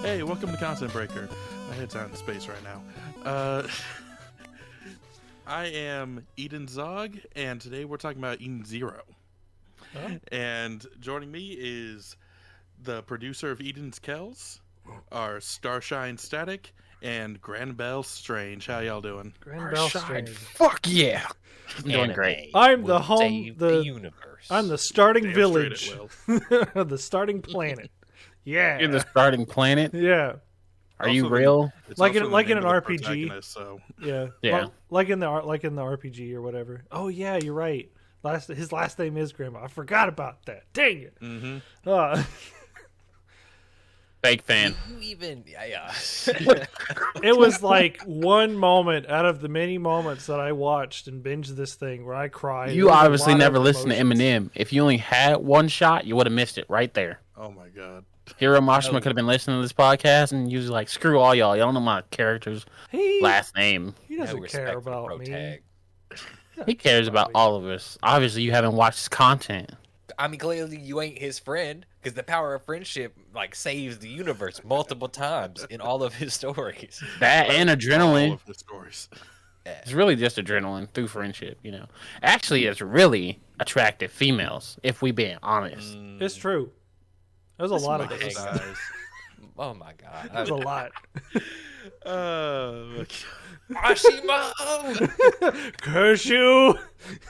Hey, welcome to Content Breaker. My head's out in space right now. I am Eden Zog, and today we're talking about Eden Zero. Oh. And joining me is the producer of Eden's Kelz, our Starshine Static, and Granbell Strange. How y'all doing? Granbell Strange. Fuck yeah! I'm doing great. I'm the home, the universe. I'm the starting Damn village, straight it will. the starting planet. Yeah, You're the starting planet. yeah, Are you Also the- real? It's Like also in- the like in name an of the RPG. protagonist, So yeah, Yeah. Like in the RPG or whatever. Oh yeah, you're right. His last name is Grandma. I forgot about that. Dang it. mm-hmm. Fake fan. You even, yeah. It was like one moment out of the many moments that I watched and binged this thing where I cried. You There was a obviously lot never of listened to emotions. Eminem. If you only had one shot, you would have missed it right there. Oh my god. Hiro Mashima No. could have been listening to this podcast and he was like, screw all y'all. Y'all know my character's He last name. doesn't respect care for about me. Protag. He cares about all of us. Obviously, you haven't watched his content. I mean, clearly you ain't his friend, because the power of friendship, like, saves the universe multiple times in all of his stories. That and All adrenaline. of the stories. It's really just adrenaline through friendship, you know. Actually, it's really attractive females, if we being honest. It's true. There's a lot of This this. makes eyes. Oh my god. There's a lot. Mashima! Curse you,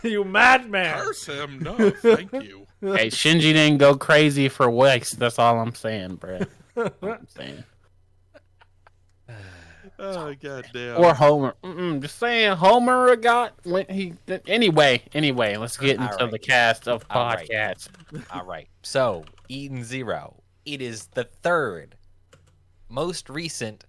you madman! Curse him? No, thank you. Hey, Shinji didn't go crazy for Wex. That's all I'm saying, bro. I'm saying. Oh god damn. Or Homer. Just saying, Homer got when he. Anyway, let's get into All right. the cast of All right. podcasts. All right. So, Eden Zero. It is the third most recent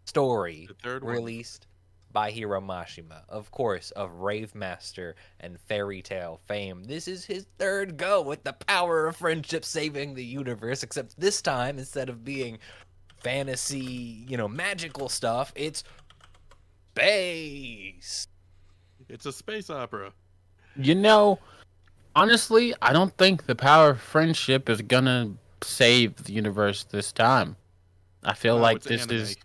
story The third one. released by Hiro Mashima, of course, of Rave Master and Fairy Tale fame. This is his third go with the power of friendship saving the universe, except this time, instead of being fantasy, magical stuff, it's space. It's a space opera. You know, honestly, I don't think the power of friendship is gonna save the universe this time. I feel No, like it's this anime. is.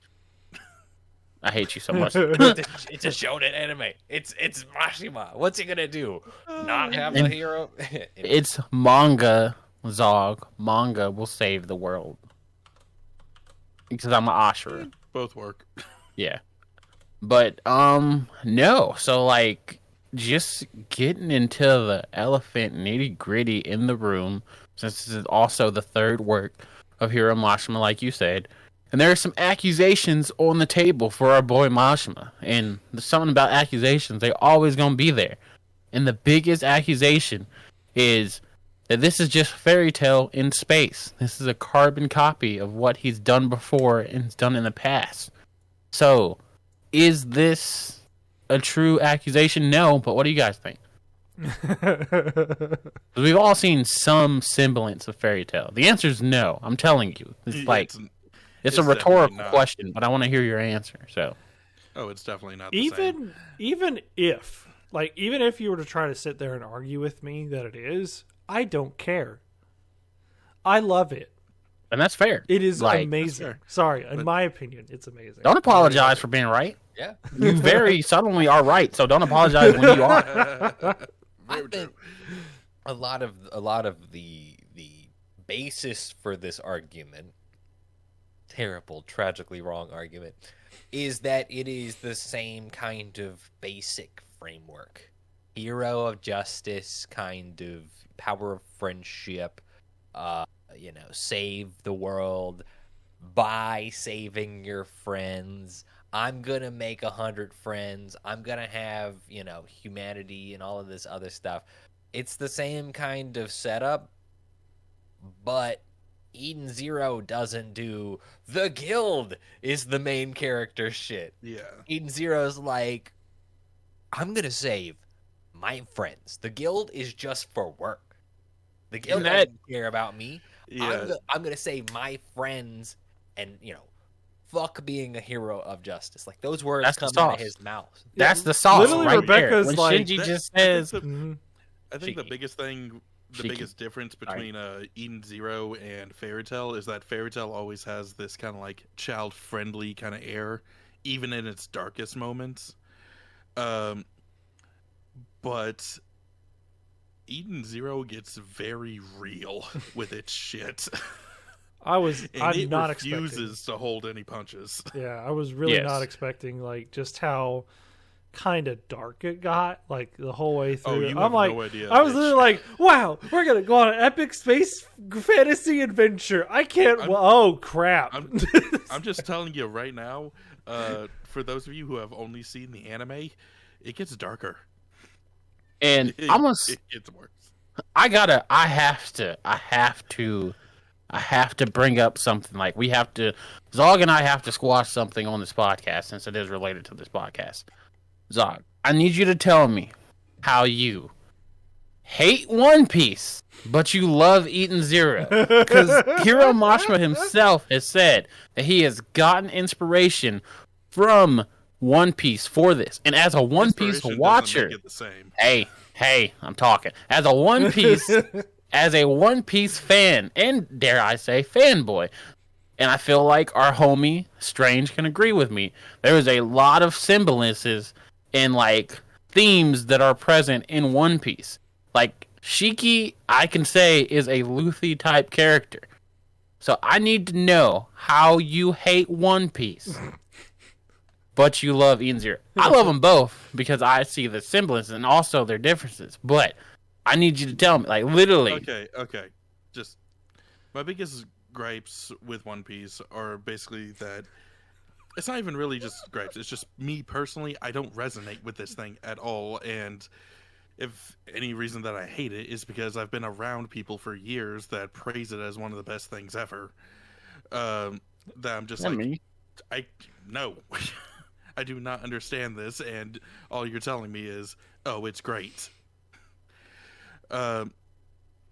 I hate you so much. It's a shonen anime. It's Mashima. What's he gonna do? Not have the And- hero? It's manga, Zog. Manga will save the world. Because I'm an Ashura. Both work. Yeah. But, no. So, like, just getting into the elephant nitty gritty in the room, since this is also the third work of Hiro Mashima, like you said. And there are some accusations on the table for our boy Mashima. And there's something about accusations, they're always going to be there. And the biggest accusation is that this is just fairy tale in space. This is a carbon copy of what he's done before and has done in the past. So, is this a true accusation? No, but what do you guys think? 'Cause we've all seen some semblance of fairy tale. The answer is no. I'm telling you. It's like it's a it's definitely rhetorical not. question, but I want to hear your answer. So, it's definitely not the same. even if you were to try to sit there and argue with me that it is, I don't care. I love it. and that's fair. It is Like, amazing. fair. Sorry, in my opinion, it's amazing. Don't apologize for being right. Yeah. You very suddenly are right, so don't apologize when you are. I Very think true. a lot of the basis for this argument, terrible, tragically wrong argument, is that it is the same kind of basic framework. Hero of justice, kind of power of friendship, save the world by saving your friends. I'm gonna make 100 friends. I'm gonna have, humanity and all of this other stuff. It's the same kind of setup, but Eden Zero doesn't do the guild is the main character shit. Yeah. Eden Zero's like, I'm gonna save my friends. The guild is just for work. The guild doesn't care about me. Yeah. I'm gonna save my friends and fuck being a hero of justice. Like those words That's the come out of sauce. his mouth. That's the sauce Literally, right Rebecca's there. When like- Shinji That- just I think says, the- Mhm. I think the Cheeky. biggest thing the biggest difference between Eden Zero and Fairy Tail is that Fairy Tail always has this kind of like child-friendly kind of air, even in its darkest moments. But Eden Zero gets very real with its shit. I'm not refuses to hold any punches. Yeah, I was really not expecting like just how kind of dark it got, like the whole way through. Oh, you I'm have like, no idea. I was literally like, wow, we're gonna go on an epic space fantasy adventure. I can't. Oh crap! I'm just telling you right now. For those of you who have only seen the anime, it gets darker. And it gets worse. I have to bring up something. Like Zog and I have to squash something on this podcast since it is related to this podcast. Zog, I need you to tell me how you hate One Piece, but you love Eden Zero. Because Hiro Mashima himself has said that he has gotten inspiration from One Piece for this. And as a One Piece watcher, hey, I'm talking. As a One Piece fan, and dare I say fanboy, and I feel like our homie Strange can agree with me. There is a lot of semblances and like themes that are present in One Piece. Like Shiki, I can say, is a Luffy type character. So I need to know how you hate One Piece, but you love Eden Zero. I love them both because I see the semblances and also their differences. But I need you to tell me, like literally. Okay. Just my biggest gripes with One Piece are basically that it's not even really just gripes. It's just me personally. I don't resonate with this thing at all. And if any reason that I hate it is because I've been around people for years that praise it as one of the best things ever. That I'm just no, I do not understand this. And all you're telling me is, oh, it's great. I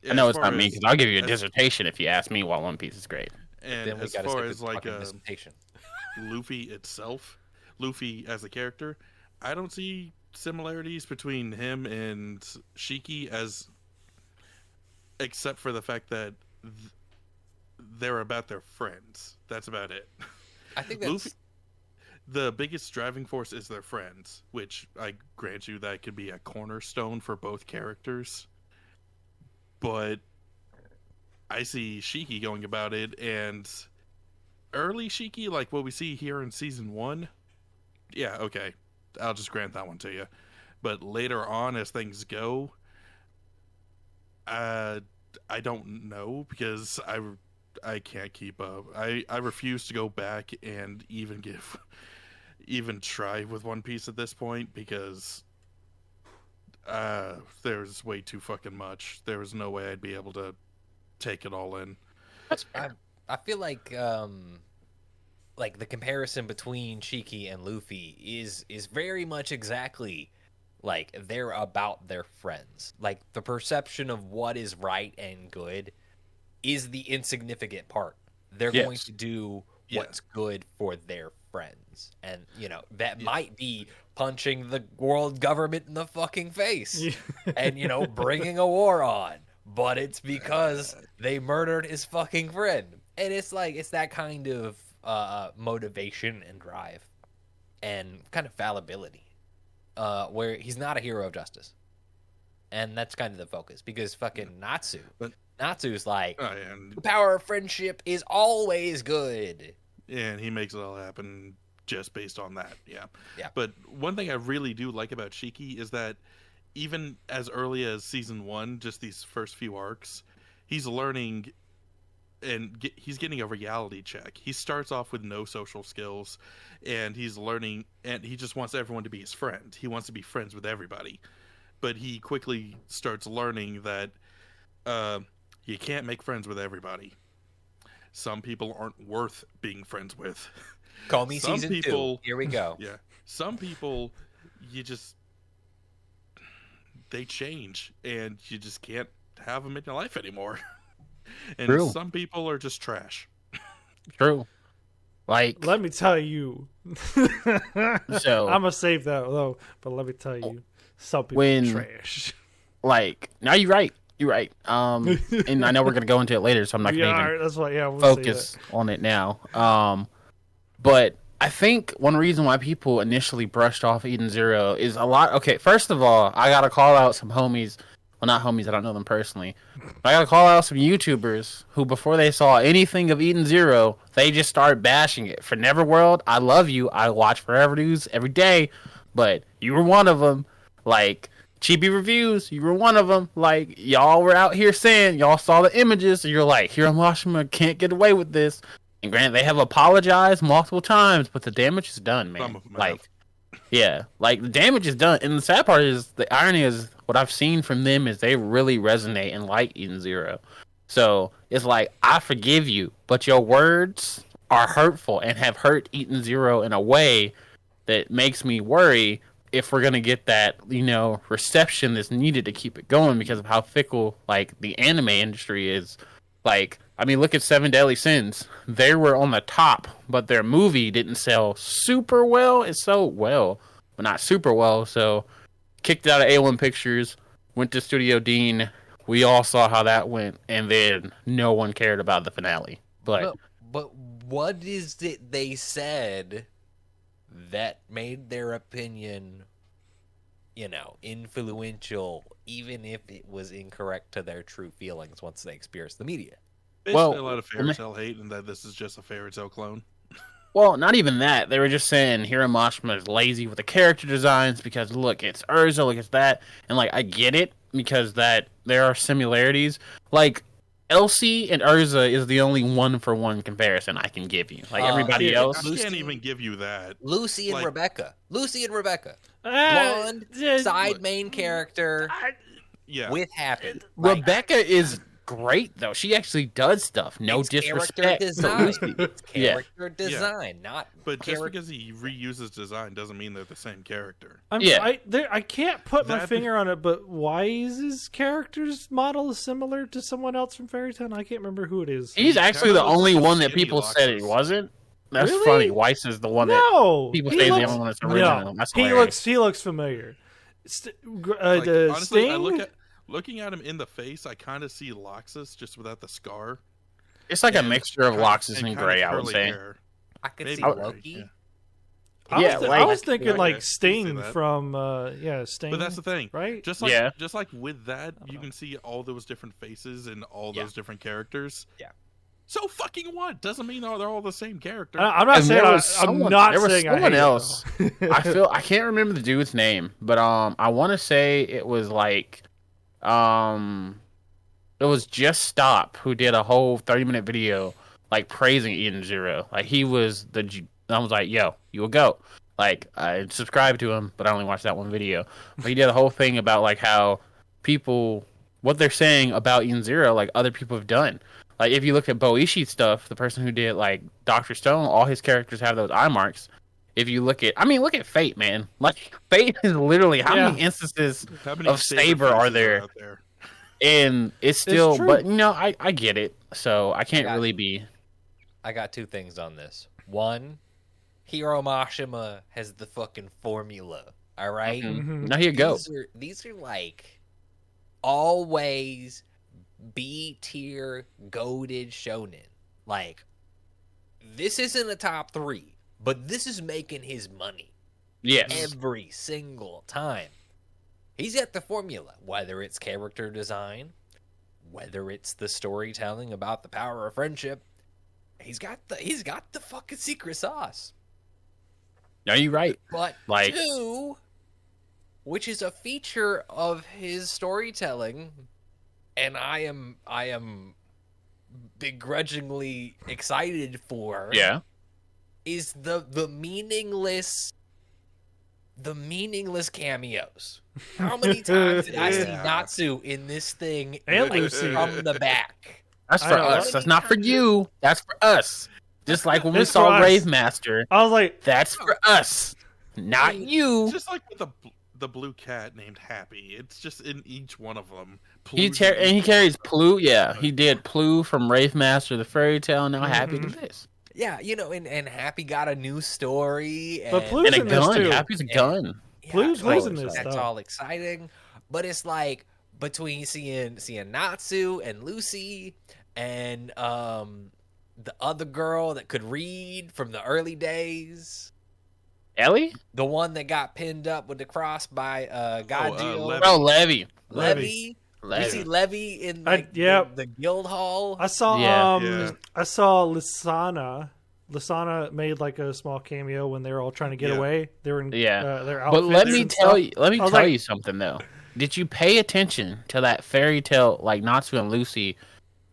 know it's not me because I'll give you a dissertation if you ask me why One Piece is great. And then as far as like Luffy itself, Luffy as a character, I don't see similarities between him and Shiki except for the fact that they're about their friends. That's about it. I think that's the biggest driving force is their friends, which I grant you that could be a cornerstone for both characters. But I see Shiki going about it, and early Shiki, like what we see here in season 1, yeah, okay, I'll just grant that one to you. But later on, as things go, I don't know, because I can't keep up. I refuse to go back and even try with One Piece at this point, because there's way too fucking much. There was no way I'd be able to take it all in. I feel like the comparison between Shiki and Luffy is very much exactly like they're about their friends. Like the perception of what is right and good is the insignificant part. They're going to do what's good for their friends. And, that might be punching the world government in the fucking face and, bringing a war on. But it's because they murdered his fucking friend. And it's like, it's that kind of motivation and drive and kind of fallibility where he's not a hero of justice. And that's kind of the focus because fucking Natsu's like, the power of friendship is always good. And he makes it all happen just based on that. Yeah. But one thing I really do like about Shiki is that even as early as season 1, just these first few arcs, he's learning and he's getting a reality check. He starts off with no social skills, and he's learning, and he just wants everyone to be his friend. He wants to be friends with everybody. But he quickly starts learning that you can't make friends with everybody. Some people aren't worth being friends with. Call me season 2. Here we go. Yeah. Some people, they change, and you just can't have them in your life anymore. And True. Some people are just trash. True. Like, let me tell you. So I'm gonna save that though, but let me tell you, some people are trash. Like, now you're right. You're right. And I know we're gonna go into it later, so I'm not gonna even that's why. Yeah, we'll focus on it now. But I think one reason why people initially brushed off Eden Zero is a lot. Okay, first of all, I gotta call out some homies. Well, not homies. I don't know them personally. But I gotta call out some YouTubers who, before they saw anything of Eden Zero, they just started bashing it. For Neverworld, I love you. I watch Forever News every day, but you were one of them. Like, Cheapy Reviews, you were one of them. Like, y'all were out here saying, y'all saw the images, and you're like, Hiro Mashima can't get away with this. And granted, they have apologized multiple times, but the damage is done, man. Like, yeah, like, the damage is done. And the sad part is, the irony is, what I've seen from them is they really resonate and like Eden Zero. So, it's like, I forgive you, but your words are hurtful and have hurt Eden Zero in a way that makes me worry if we're going to get that, you know, reception that's needed to keep it going because of how fickle, like, the anime industry is. Like, I mean, look at Seven Deadly Sins. They were on the top, but their movie didn't sell super well. It sold well, but not super well. So, kicked it out of A1 Pictures, went to Studio Dean. We all saw how that went, and then no one cared about the finale. But what is it they said that made their opinion, you know, influential, even if it was incorrect to their true feelings once they experienced the media? Basically, a lot of fairy tale hate, and that this is just a fairy tale clone. Well, not even that. They were just saying Hiro Mashima is lazy with the character designs because, look, it's Urza, look, it's that. And, like, I get it because that there are similarities. Like, Elsie and Urza is the only one-for-one comparison I can give you. Like, everybody else... I can't even give you that. Lucy and Rebecca. Blonde, side main character, with Happy. Rebecca is great, though. She actually does stuff. No disrespect. Character design, not... But just because he reuses design doesn't mean they're the same character. I can't put my finger on it, but why is his character's model similar to someone else from Fairy Tail? I can't remember who it is. He's actually the only one that people said he wasn't. That's really funny. Weiss is the one that people say is the only one that's original. That's he looks familiar. Honestly, Sting? Looking at him in the face, I kind of see Loxus just without the scar. It's like a mixture of Loxus and Gray, I would say. Hair. I could see Loki. Yeah. I was thinking like Sting from Sting. But that's the thing, right? Just like with that, you can see all those different faces and all those different characters. Yeah. So fucking what? Doesn't mean they're all the same character. I'm not saying I'm not saying someone else. I can't remember the dude's name, but I want to say it was like it was Just Stop who did a whole 30-minute video like praising Eden Zero. Like I was like, yo, you a goat. Like I subscribed to him, but I only watched that one video. But he did a whole thing about like how people, what they're saying about Eden Zero, like other people have done. Like if you look at Boishi's stuff, the person who did like Dr. Stone, all his characters have those eye marks. If you look at, look at Fate, man. Like Fate is literally how many instances of Saber are there? And it's still, but you know, I get it. So I can't really be. I got two things on this. One, Hiro Mashima has the fucking formula. All right? Mm-hmm. Now here you go. These are like always B tier goated shonen. Like this isn't a top 3, but this is making his money. Yes. Every single time. He's got the formula, whether it's character design, whether it's the storytelling about the power of friendship. He's got the fucking secret sauce. No, you're right. But like 2, which is a feature of his storytelling, and I am begrudgingly excited for. Yeah. Is the meaningless cameos. How many times did I see Natsu in this thing and Lucy from the back? That's for us. That's not for you. That's for us. Just like when we saw Rave Master. I was like, that's for us, not you. Just like with the blue cat named Happy. It's just in each one of them. He carries Plu. Yeah, he did Plu from Rave Master, the fairy tale, and now Happy to this. Yeah, you know, and Happy got a new story. But Plu's in this too. Happy's a gun. Plu's in this, that's all exciting. But it's like, between seeing Natsu and Lucy and the other girl that could read from the early days. Ellie? The one that got pinned up with the cross by Godjill. Levy. Levy. You see Levy in the guild hall. I saw I saw Lisana. Lisana made like a small cameo when they were all trying to get away. They were in their outfits. But let me tell you something though. Did you pay attention to that fairy tale like Natsu and Lucy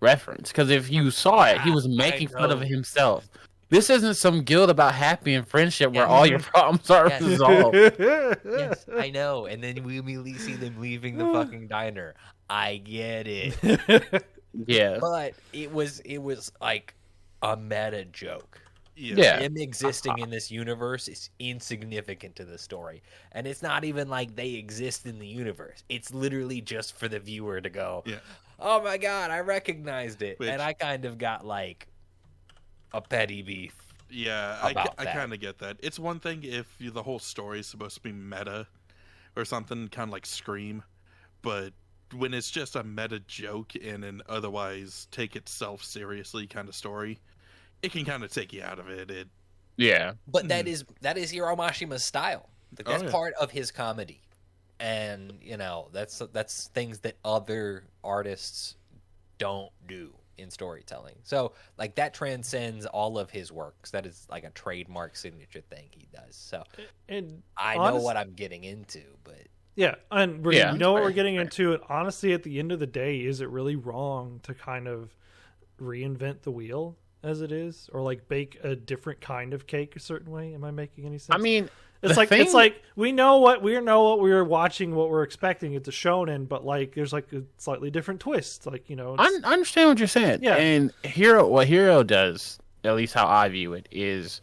reference? Because if you saw it, he was making fun of himself. This isn't some guild about happy and friendship where all your problems are resolved. Yes, I know. And then we immediately see them leaving the fucking diner. I get it. Yeah. But it was like a meta joke. Yeah. Him existing in this universe is insignificant to the story. And it's not even like they exist in the universe. It's literally just for the viewer to go, oh my god, I recognized it. And I kind of got like a petty beef. Yeah, I kind of get that. It's one thing if the whole story is supposed to be meta or something, kind of like Scream. But when it's just a meta joke in an otherwise take itself seriously kind of story, it can kind of take you out of it. But that is Hiro Mashima's style. That's part of his comedy, and that's things that other artists don't do in storytelling. So like that transcends all of his works. That is like a trademark signature thing he does. So and I know what I'm getting into, but yeah, and we know what we're getting into. And honestly, at the end of the day, is it really wrong to kind of reinvent the wheel as it is, or like bake a different kind of cake a certain way? Am I making any sense? I mean, it's like we know what we're watching, what we're expecting. It's a shonen, but like there's like a slightly different twist. Like I understand what you're saying. Yeah, and what Hiro does, at least how I view it, is,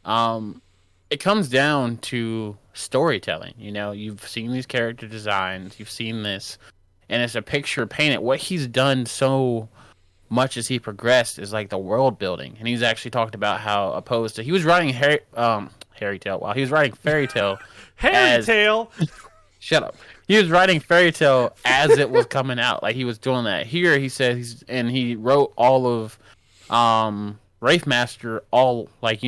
it comes down to storytelling. You've seen these character designs, you've seen this, and it's a picture painted. What he's done so much as he progressed is like the world building, and he's actually talked about how opposed to he was writing Harry Tale while he was writing Fairy Tale. Shut up. He was writing Fairy Tale as it was coming out, like he was doing that. Here he says he wrote all of Wraith Master all like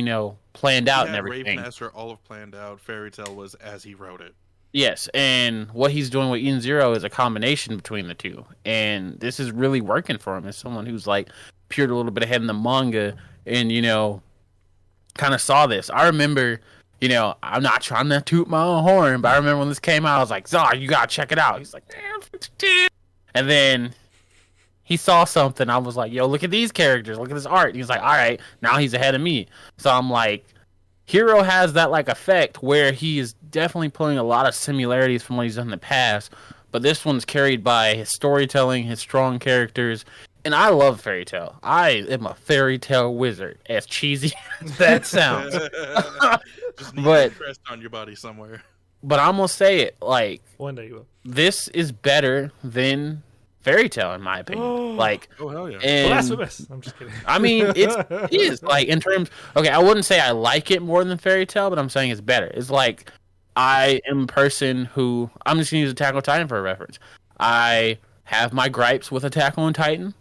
planned out and everything. Wraith Master all of planned out. Fairy Tale was as he wrote it. Yes, and what he's doing with Eden Zero is a combination between the two. And this is really working for him as someone who's like peered a little bit ahead in the manga and, kind of saw this. I remember, I'm not trying to toot my own horn, but I remember when this came out, I was like, Zar, you gotta check it out. He's like, damn. And then he saw something. I was like, yo, look at these characters. Look at this art. And he's like, all right, now he's ahead of me. So I'm like, Hiro has that like effect where he is definitely pulling a lot of similarities from what he's done in the past, but this one's carried by his storytelling, his strong characters, and I love Fairy Tale. I am a Fairy Tale wizard, as cheesy as that sounds. Just need a crest on your body somewhere. But I'm gonna say it, like, one day you will. This is better than Fairy Tale, in my opinion. Like, oh hell yeah! Blasphemous. I'm just kidding. I mean, it is like in terms. Okay, I wouldn't say I like it more than Fairy Tale, but I'm saying it's better. It's like I am a person who I'm just gonna use Attack on Titan for a reference. I have my gripes with Attack on Titan,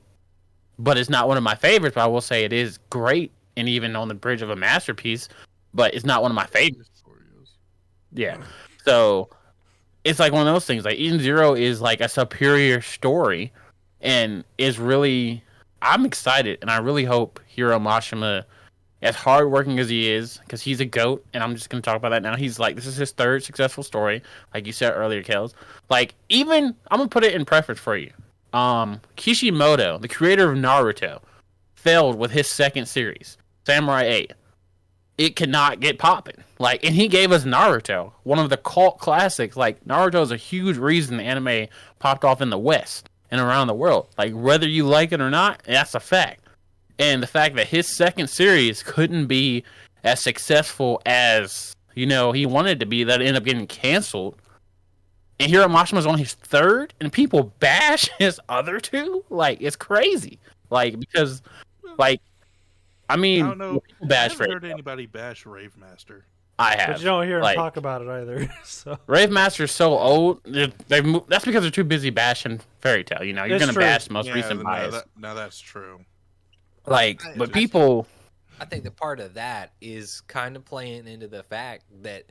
but it's not one of my favorites. But I will say it is great, and even on the bridge of a masterpiece. But it's not one of my favorites. Yeah, so. It's like one of those things. Like Eden Zero is like a superior story, and is really. I'm excited, and I really hope Hiro Mashima, as hardworking as he is, because he's a goat, and I'm just gonna talk about that now. He's like, this is his third successful story, like you said earlier, Kelz. Like even I'm gonna put it in preference for you. Kishimoto, the creator of Naruto, failed with his second series, Samurai 8. It cannot get popping. Like, and he gave us Naruto, one of the cult classics. Like, Naruto is a huge reason the anime popped off in the West and around the world. Like, whether you like it or not, that's a fact. And the fact that his second series couldn't be as successful as, he wanted to be, that it ended up getting canceled. And Hiro Mashima's on his third, and people bash his other two? Like, it's crazy. Like, because, like, I mean, I don't know. people bash I haven't heard anybody bash Rave Master. I have. But you don't hear him talk about it either. So Rave Master's so old. That's because they're too busy bashing Fairy Tail. You know, you're going to bash the most recent bias. Now that's true. But people... I think the part of that is kind of playing into the fact that,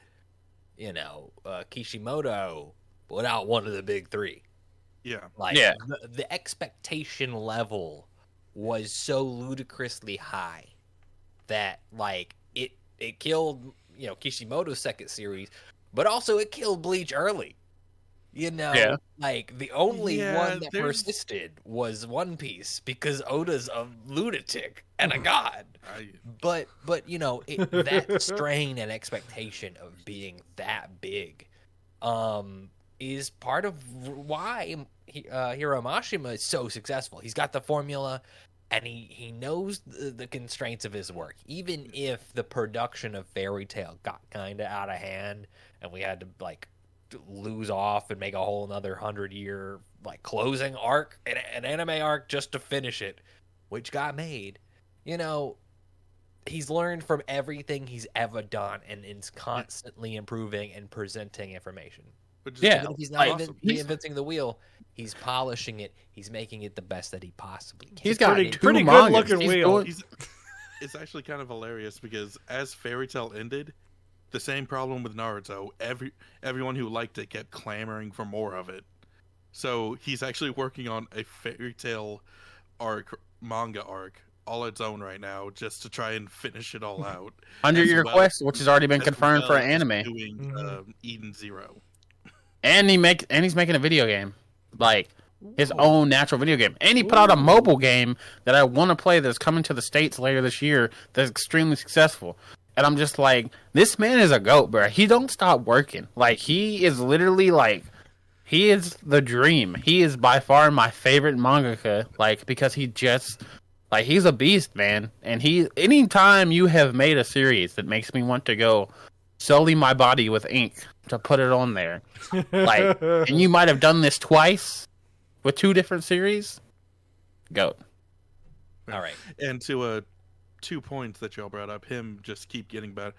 Kishimoto put out one of the big three. Yeah. The expectation level was so ludicrously high that, it killed, Kishimoto's second series, but also it killed Bleach early. The only one that persisted was One Piece because Oda's a lunatic and a god. But that strain and expectation of being that big is part of why Hiro Mashima is so successful. He's got the formula, and he knows the constraints of his work. Even if the production of Fairy Tail got kind of out of hand and we had to lose off and make a whole another 100-year closing arc, an anime arc just to finish it, which got made, he's learned from everything he's ever done and is constantly improving and presenting information. Even if he's not reinventing the wheel, he's polishing it. He's making it the best that he possibly can. He's got pretty good looking wheel. It's actually kind of hilarious because as Fairy Tail ended, the same problem with Naruto. Everyone who liked it kept clamoring for more of it. So he's actually working on a Fairy Tail manga arc all its own right now, just to try and finish it all out. 100-year quest, which has already been confirmed for an anime. Doing Eden Zero, and he's making a video game, his own natural video game, and he put out a mobile game that I want to play that's coming to the States later this year. That's extremely successful. And I'm just this man is a goat, bro. He don't stop working. He is literally he is the dream. He is by far my favorite mangaka, because he just, he's a beast, man. And anytime you have made a series that makes me want to go sully my body with ink to put it on there, and you might have done this twice with 2 different series, goat. All right. And to 2 points that y'all brought up, him just keep getting better,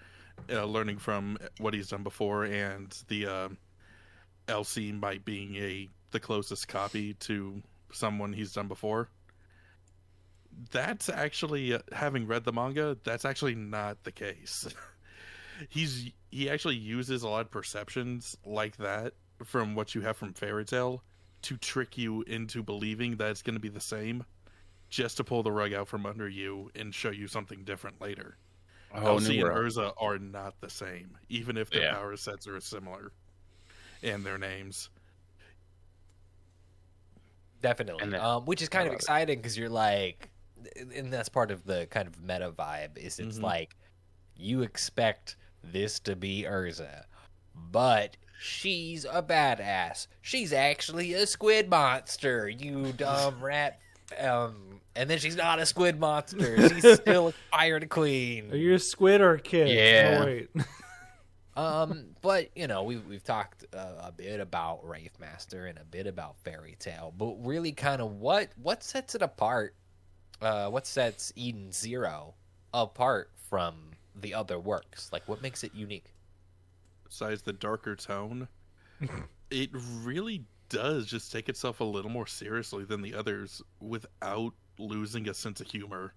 learning from what he's done before, and the LC might being the closest copy to someone he's done before. That's actually, having read the manga, that's actually not the case. He actually uses a lot of perceptions like that from what you have from Fairy Tail to trick you into believing that it's going to be the same, just to pull the rug out from under you and show you something different later. Elsie and Urza are not the same, even if their power sets are similar and their names. Definitely. Which is kind of exciting because you're and that's part of the kind of meta vibe, is it's you expect this to be Urza, but she's a badass. She's actually a squid monster, you dumb rat. And then she's not a squid monster. She's still a pirate queen. Are you a squid or a kid? Yeah. Oh, wait. But we've talked a bit about Wraith Master and a bit about Fairy Tail, but really, kind of what sets it apart? What sets Eden Zero apart from the other works? What makes it unique? Besides the darker tone, it really does just take itself a little more seriously than the others without losing a sense of humor.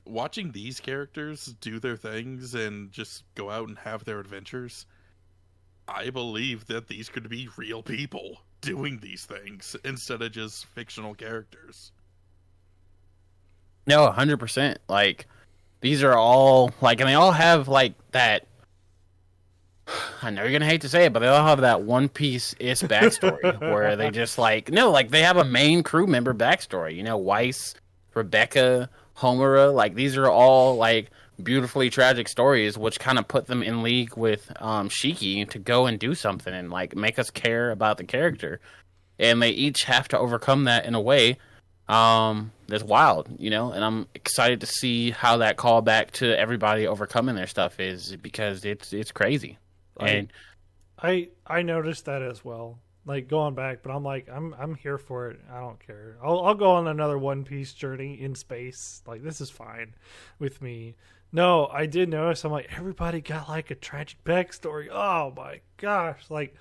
Watching these characters do their things and just go out and have their adventures, I believe that these could be real people doing these things instead of just fictional characters. No, 100%. These are all, and they all have, that, I know you're going to hate to say it, but they all have that One Piece-ish backstory where they just, they have a main crew member backstory. Weiss, Rebecca, Homura, these are all, beautifully tragic stories, which kind of put them in league with Shiki to go and do something and, make us care about the character. And they each have to overcome that in a way that's wild, and I'm excited to see how that callback to everybody overcoming their stuff is, because it's crazy. And I noticed that as well, going back, but I'm here for it. I don't care. I'll go on another One Piece journey in space. This is fine with me. No, I did notice. I'm like, everybody got like a tragic backstory. Oh my gosh! Like,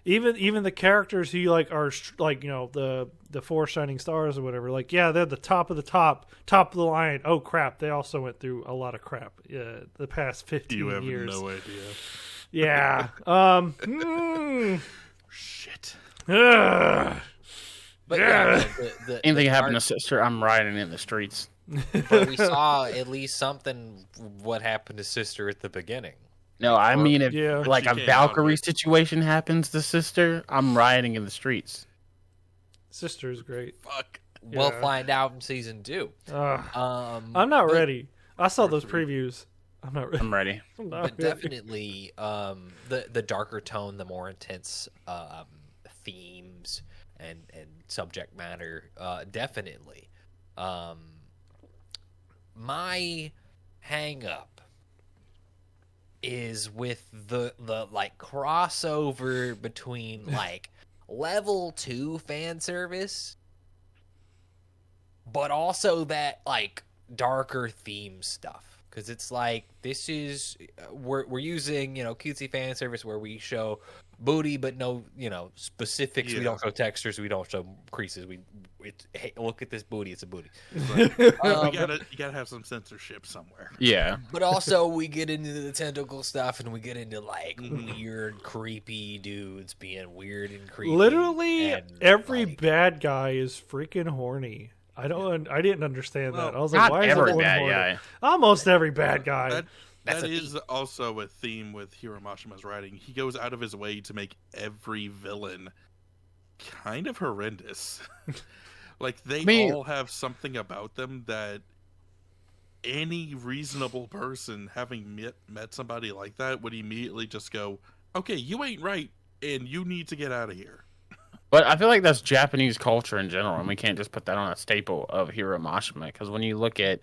even the characters who like are like, you know, the 4 shining stars or whatever. Like, yeah, they're the top of the top of the line. Oh crap! They also went through a lot of crap. The past 15 years. You have no idea. Yeah. Shit. But yeah, anything happened to sister, I'm riding in the streets. But we saw at least something what happened to sister at the beginning. No, I mean, if like a Valkyrie situation happens to sister, I'm rioting in the streets. Sister is great. Fuck. We'll find out in season 2. I'm not ready. I saw those previews. I'm not ready. I'm ready. But definitely, the darker tone, the more intense themes and subject matter, definitely. My hang up is with the like crossover between like level 2 fan service, but also that like darker theme stuff. Because it's like, this is we're using, you know, cutesy fan service where we show booty, but no, you know, specifics. Yeah. We don't show textures. We don't show creases. Hey, look at this booty. It's a booty. Right. You gotta have some censorship somewhere. Yeah. But also we get into the tentacle stuff, and we get into like weird, creepy dudes being weird and creepy. Literally, every bad guy is freaking horny. I didn't understand that. I was like, why is everyone horny? Guy. Almost every bad guy. That is also a theme with Hiro Mashima's writing. He goes out of his way to make every villain kind of horrendous. Like, they all have something about them that any reasonable person, having met somebody like that, would immediately just go, okay, you ain't right, and you need to get out of here. But I feel like that's Japanese culture in general, and we can't just put that on a staple of Hiro Mashima. Because when you look at,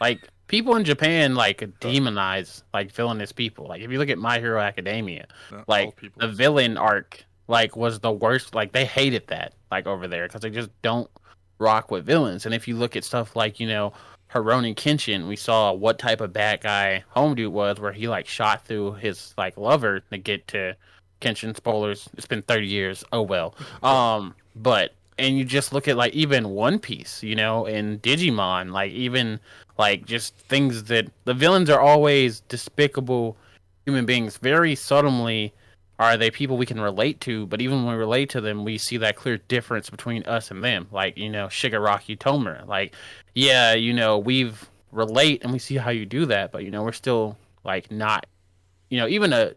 like, people in Japan, like, demonize, like, villainous people. Like, if you look at My Hero Academia, like, the villain arc, like, was the worst. Like, they hated that, like, over there, because they just don't rock with villains. And if you look at stuff like, you know, Rurouni Kenshin, we saw what type of bad guy Home Dude was, where he, like, shot through his, like, lover to get to Kenshin. Spoilers, it's been 30 years. Oh, well. But, and you just look at, like, even One Piece, you know, and Digimon, like, even, like, just things that the villains are always despicable human beings. Very subtly are they people we can relate to, but even when we relate to them, we see that clear difference between us and them. Like, you know, Shigaraki Tomura. Like, yeah, you know, we've relate and we see how you do that, but, you know, we're still, like, not, you know, even a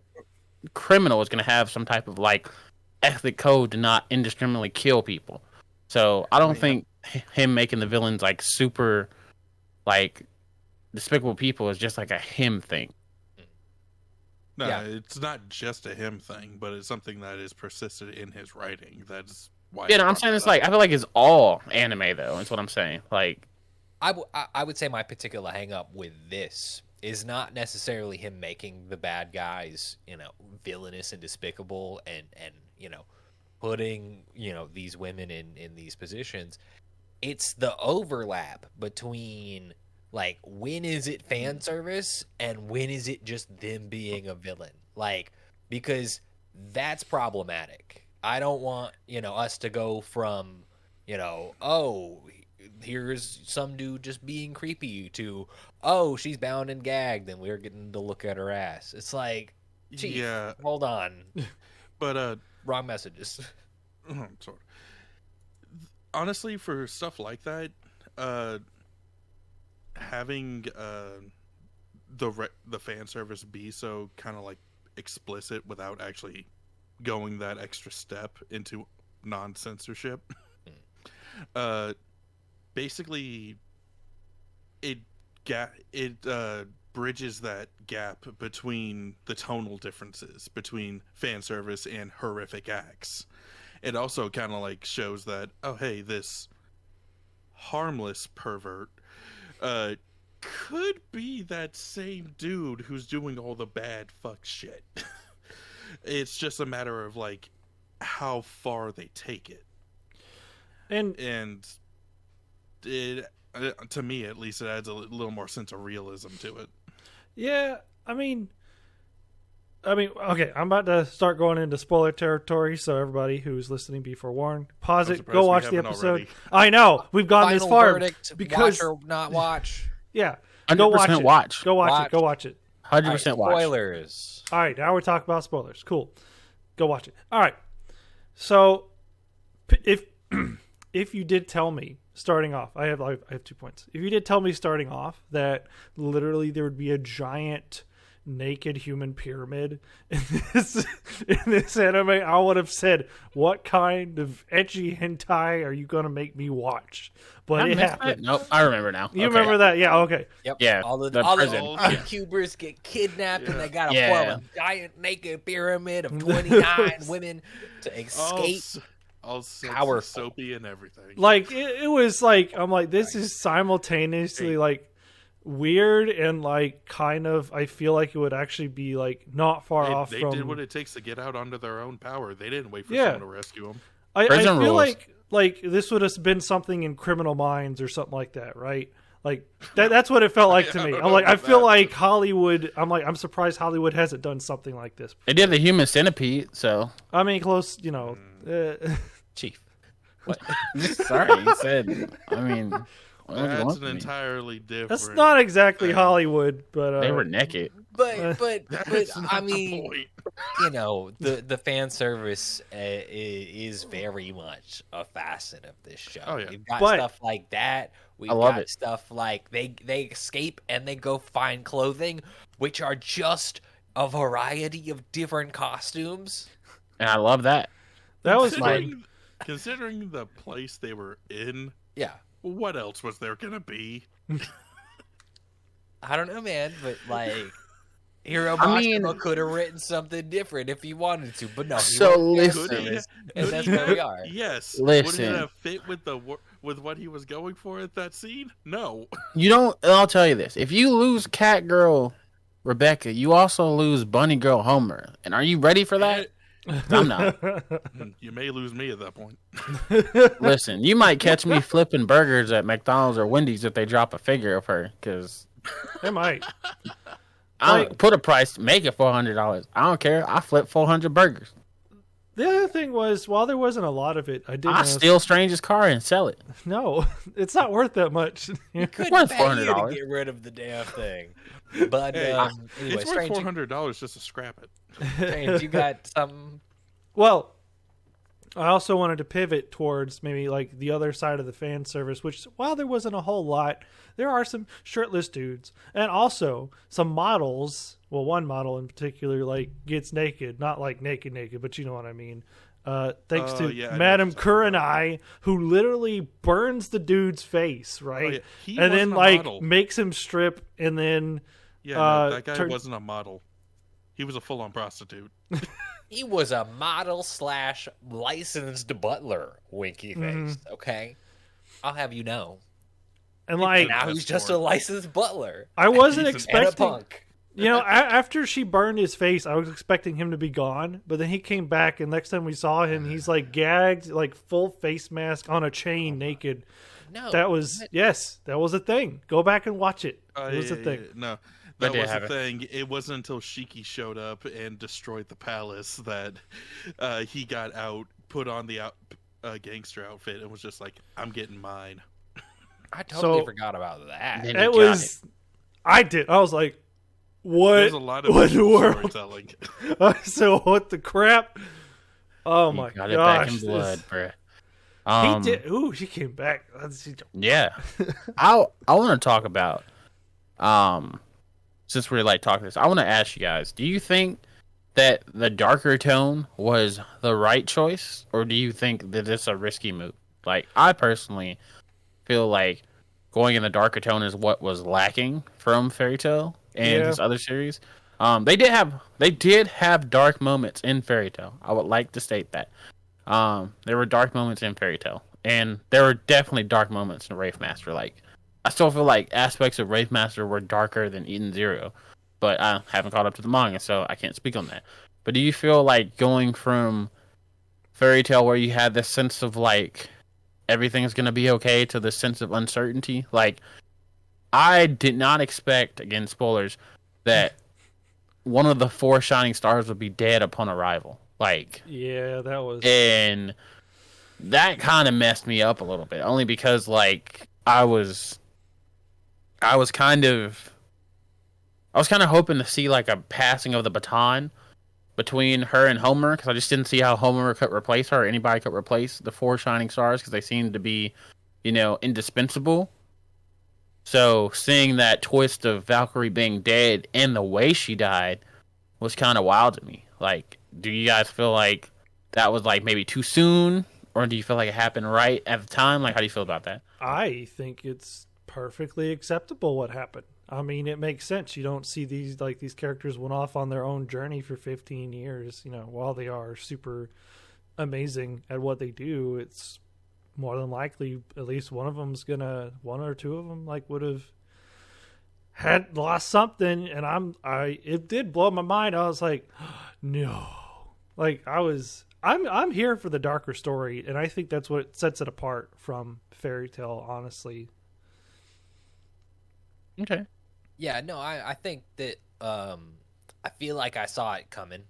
criminal is going to have some type of, like, ethic code to not indiscriminately kill people. So I don't think him making the villains, like, super, like, despicable people is just, like, a him thing. No, it's not just a him thing, but it's something that is persisted in his writing. That's why. Yeah, no, I'm saying it's like, I feel like it's all anime, though. That's what I'm saying. Like, I would say my particular hang up with this is not necessarily him making the bad guys, you know, villainous and despicable, and you know, putting, you know, these women in these positions. It's the overlap between, like, when is it fan service and when is it just them being a villain? Like, because that's problematic. I don't want, you know, us to go from, you know, oh, here's some dude just being creepy, to, oh, she's bound and gagged and we're getting to look at her ass. It's like, Chief, yeah, hold on. But wrong messages. Sorry. Honestly, for stuff like that, having the fan service be so kind of like explicit without actually going that extra step into non-censorship, basically it bridges that gap between the tonal differences between fan service and horrific acts. It also kind of like shows that, oh hey, this harmless pervert could be that same dude who's doing all the bad fuck shit. It's just a matter of, like, how far they take it. And To me, at least, it adds a little more sense of realism to it. Yeah, I mean, okay, I'm about to start going into spoiler territory, so everybody who's listening, be forewarned. Pause it, go watch the episode. Already. I know, we've gone Final this far. Verdict, because watch or not watch. Yeah, 100% go watch it. Watch. Go watch it. Go watch it. 100% watch. Spoilers. All right, now we're talking about spoilers. Cool. Go watch it. All right. So, if you did tell me starting off, I have 2 points. If you did tell me starting off that literally there would be a giant naked human pyramid in this anime, I would have said, "What kind of ecchi hentai are you going to make me watch?" But it happened. Nope, I remember now. You remember that? Yeah. Okay. Yep. Yeah. All the prison. cubers get kidnapped and they got to form a giant naked pyramid of 29 women to escape. All powerful, soapy and everything. Like it was like I'm like this is simultaneously like weird and like kind of I feel like it would actually be like not far off they from. They did what it takes to get out under their own power. They didn't wait for someone to rescue them. I feel like this would have been something in Criminal Minds or something like that, right? Like that's what it felt like to me. I'm like I feel like Hollywood. I'm surprised Hollywood hasn't done something like this. They did the Human Centipede, so I mean close, you know. Chief. What? Sorry, you said. I mean, that's an entirely different. That's not exactly Hollywood, but they were naked. But I mean, you know, the fan service is very much a facet of this show. Oh, yeah. We've got stuff like that. We've got stuff like they escape and they go find clothing, which are just a variety of different costumes. And I love that. That was fun. Considering the place they were in, yeah. What else was there gonna be? I don't know, man, but like Hiro Mashima could have written something different if he wanted to, but no. So listen, and that's where we are. Yes. Listen. Would it have fit with what he was going for at that scene? No. You don't. I'll tell you this: if you lose Cat Girl Rebecca, you also lose Bunny Girl Homer. And are you ready for that? I'm not. You may lose me at that point. Listen, you might catch me flipping burgers at McDonald's or Wendy's if they drop a figure of her, because they might. I put a price, make it $400. I don't care. I flip 400 burgers. The other thing was, while there wasn't a lot of it, I steal Strange's car and sell it. No, it's not worth that much. You couldn't pay you to get rid of the damn thing. But anyway, it's worth $400 just to scrap it. Strange, you got some. Well, I also wanted to pivot towards maybe like the other side of the fan service, which while there wasn't a whole lot, there are some shirtless dudes and also some models. Well, one model in particular like gets naked, not like naked, but you know what I mean. Thanks to Madame Kurenai, who literally burns the dude's face, right? And then like makes him strip, and then that guy wasn't a model. He was a full-on prostitute. He was a model / licensed butler, winky face. Okay, I'll have you know. And like now he's just a licensed butler. I wasn't expecting. And a punk. You know, after she burned his face, I was expecting him to be gone, but then he came back, and next time we saw him, he's like gagged, like full face mask on a chain, naked. No, that was a thing. Go back and watch it. It was a thing. No, that was a thing. It wasn't until Shiki showed up and destroyed the palace that he got out, put on the gangster outfit, and was just like, "I'm getting mine." I totally forgot about that. It was. I did. I was like. What? There's a lot of storytelling. So what the crap? Oh my gosh! Got it back in blood, bro. He did. Ooh, she came back. Yeah. I want to talk about. Since we're like talking this, I want to ask you guys: do you think that the darker tone was the right choice, or do you think that it's a risky move? Like, I personally feel like going in the darker tone is what was lacking from Fairy Tail. And his other series, they did have dark moments in Fairy Tail. I would like to state that there were dark moments in Fairy Tail, and there were definitely dark moments in Wraith Master. Like, I still feel like aspects of Wraith Master were darker than Eden Zero, but I haven't caught up to the manga, so I can't speak on that. But do you feel like going from Fairy Tail, where you had this sense of like everything's gonna be okay to the sense of uncertainty. Like, I did not expect, again, spoilers, that one of the 4 shining stars would be dead upon arrival. Like, yeah, that was, and that kind of messed me up a little bit, only because like I was kind of hoping to see like a passing of the baton between her and Homer, because I just didn't see how Homer could replace her or anybody could replace the 4 shining stars, because they seemed to be, indispensable. So seeing that twist of Valkyrie being dead and the way she died was kind of wild to me. Like, do you guys feel like that was like maybe too soon, or do you feel like it happened right at the time? Like, how do you feel about that? I think it's perfectly acceptable what happened. I mean, it makes sense. You don't see these characters went off on their own journey for 15 years, while they are super amazing at what they do. It's more than likely at least one or two of them would have had lost something, and it did blow my mind. I was like, no. Like, I'm here for the darker story, and I think that's what sets it apart from fairy tale, honestly. Okay. Yeah, no, I think that I feel like I saw it coming,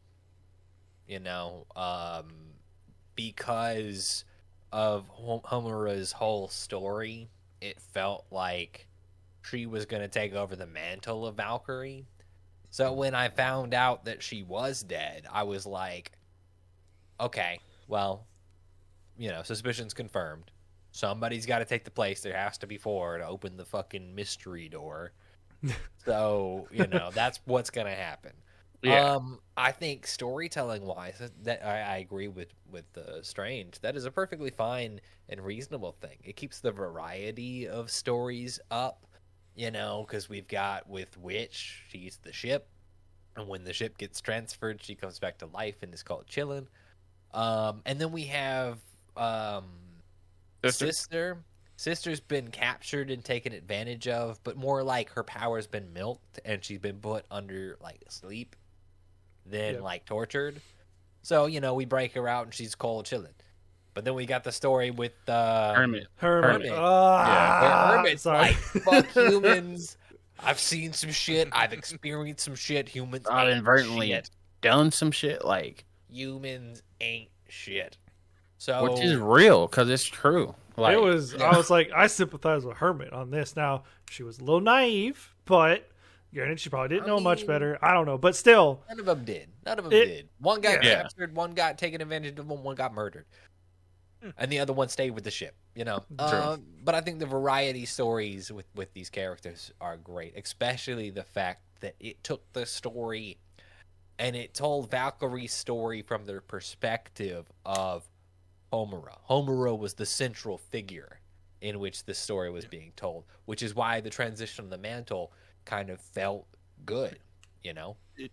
because of Homura's whole story. It felt like she was going to take over the mantle of Valkyrie. So when I found out that she was dead, I was like, okay, well, suspicion's confirmed. Somebody's got to take the place. There has to be 4 to open the fucking mystery door. So, that's what's going to happen. Yeah. I think storytelling wise, that I agree with Strange. That is a perfectly fine and reasonable thing. It keeps the variety of stories up, because we've got with Witch, she's the ship, and when the ship gets transferred, she comes back to life and is called Chillin'. And then we have Sister. Sister's been captured and taken advantage of, but more like her power's been milked and she's been put under sleep than tortured. So, we break her out and she's cold chilling. But then we got the story with Hermit. Hermit's sorry. like, fuck humans. I've seen some shit. I've experienced some shit. Humans I've ain't inadvertently shit. done some shit. Like, Humans ain't shit. So, which is real, because it's true. Like, I was like, I sympathize with Hermit on this. Now, she was a little naive, but granted, she probably didn't know much better. I don't know, but still. None of them did. One got captured, one got taken advantage of, one got murdered. And the other one stayed with the ship, But I think the variety stories with these characters are great, especially the fact that it took the story and it told Valkyrie's story from the perspective of Homura. Homura was the central figure in which the story was being told, which is why the transition of the mantle kind of felt good, It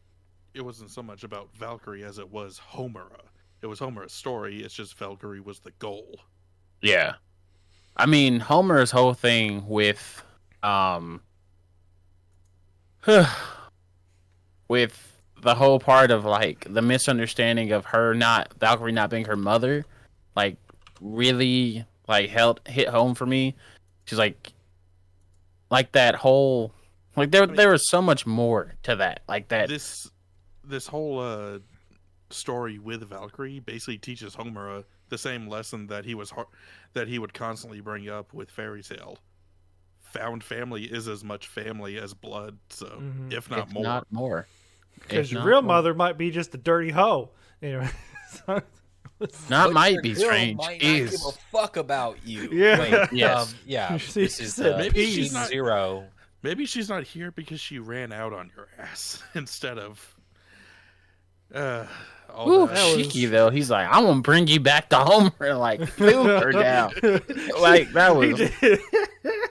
wasn't so much about Valkyrie as it was Homura. It was Homura's story. It's just Valkyrie was the goal. Yeah. I mean, Homer's whole thing with with the whole part of the misunderstanding of Valkyrie not being her mother, really hit home for me. She's like that whole there was so much more to that. This whole story with Valkyrie basically teaches Homura the same lesson that he would constantly bring up with Fairy Tale. Found family is as much family as blood, so if not more. Because your real mother might be just a dirty hoe. Anyway, not might be Strange. Might not give a fuck about you. Yeah. Wait, yes. This is maybe she's season not 0. Maybe she's not here because she ran out on your ass instead of. Cheeky though. He's like, I'm gonna bring you back to Homer. Threw her down. That was.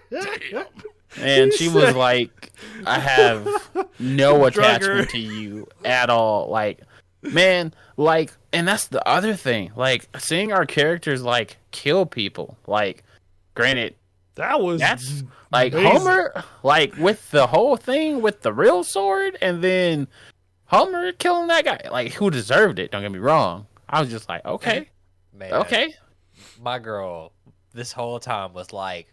Damn. And she was like, I have no attachment to you at all. Man, and that's the other thing. Seeing our characters kill people. Granted, that's amazing. Homer, with the whole thing with the real sword, and then Homer killing that guy. Who deserved it? Don't get me wrong. I was just like, okay, Man, okay. My girl, this whole time was like,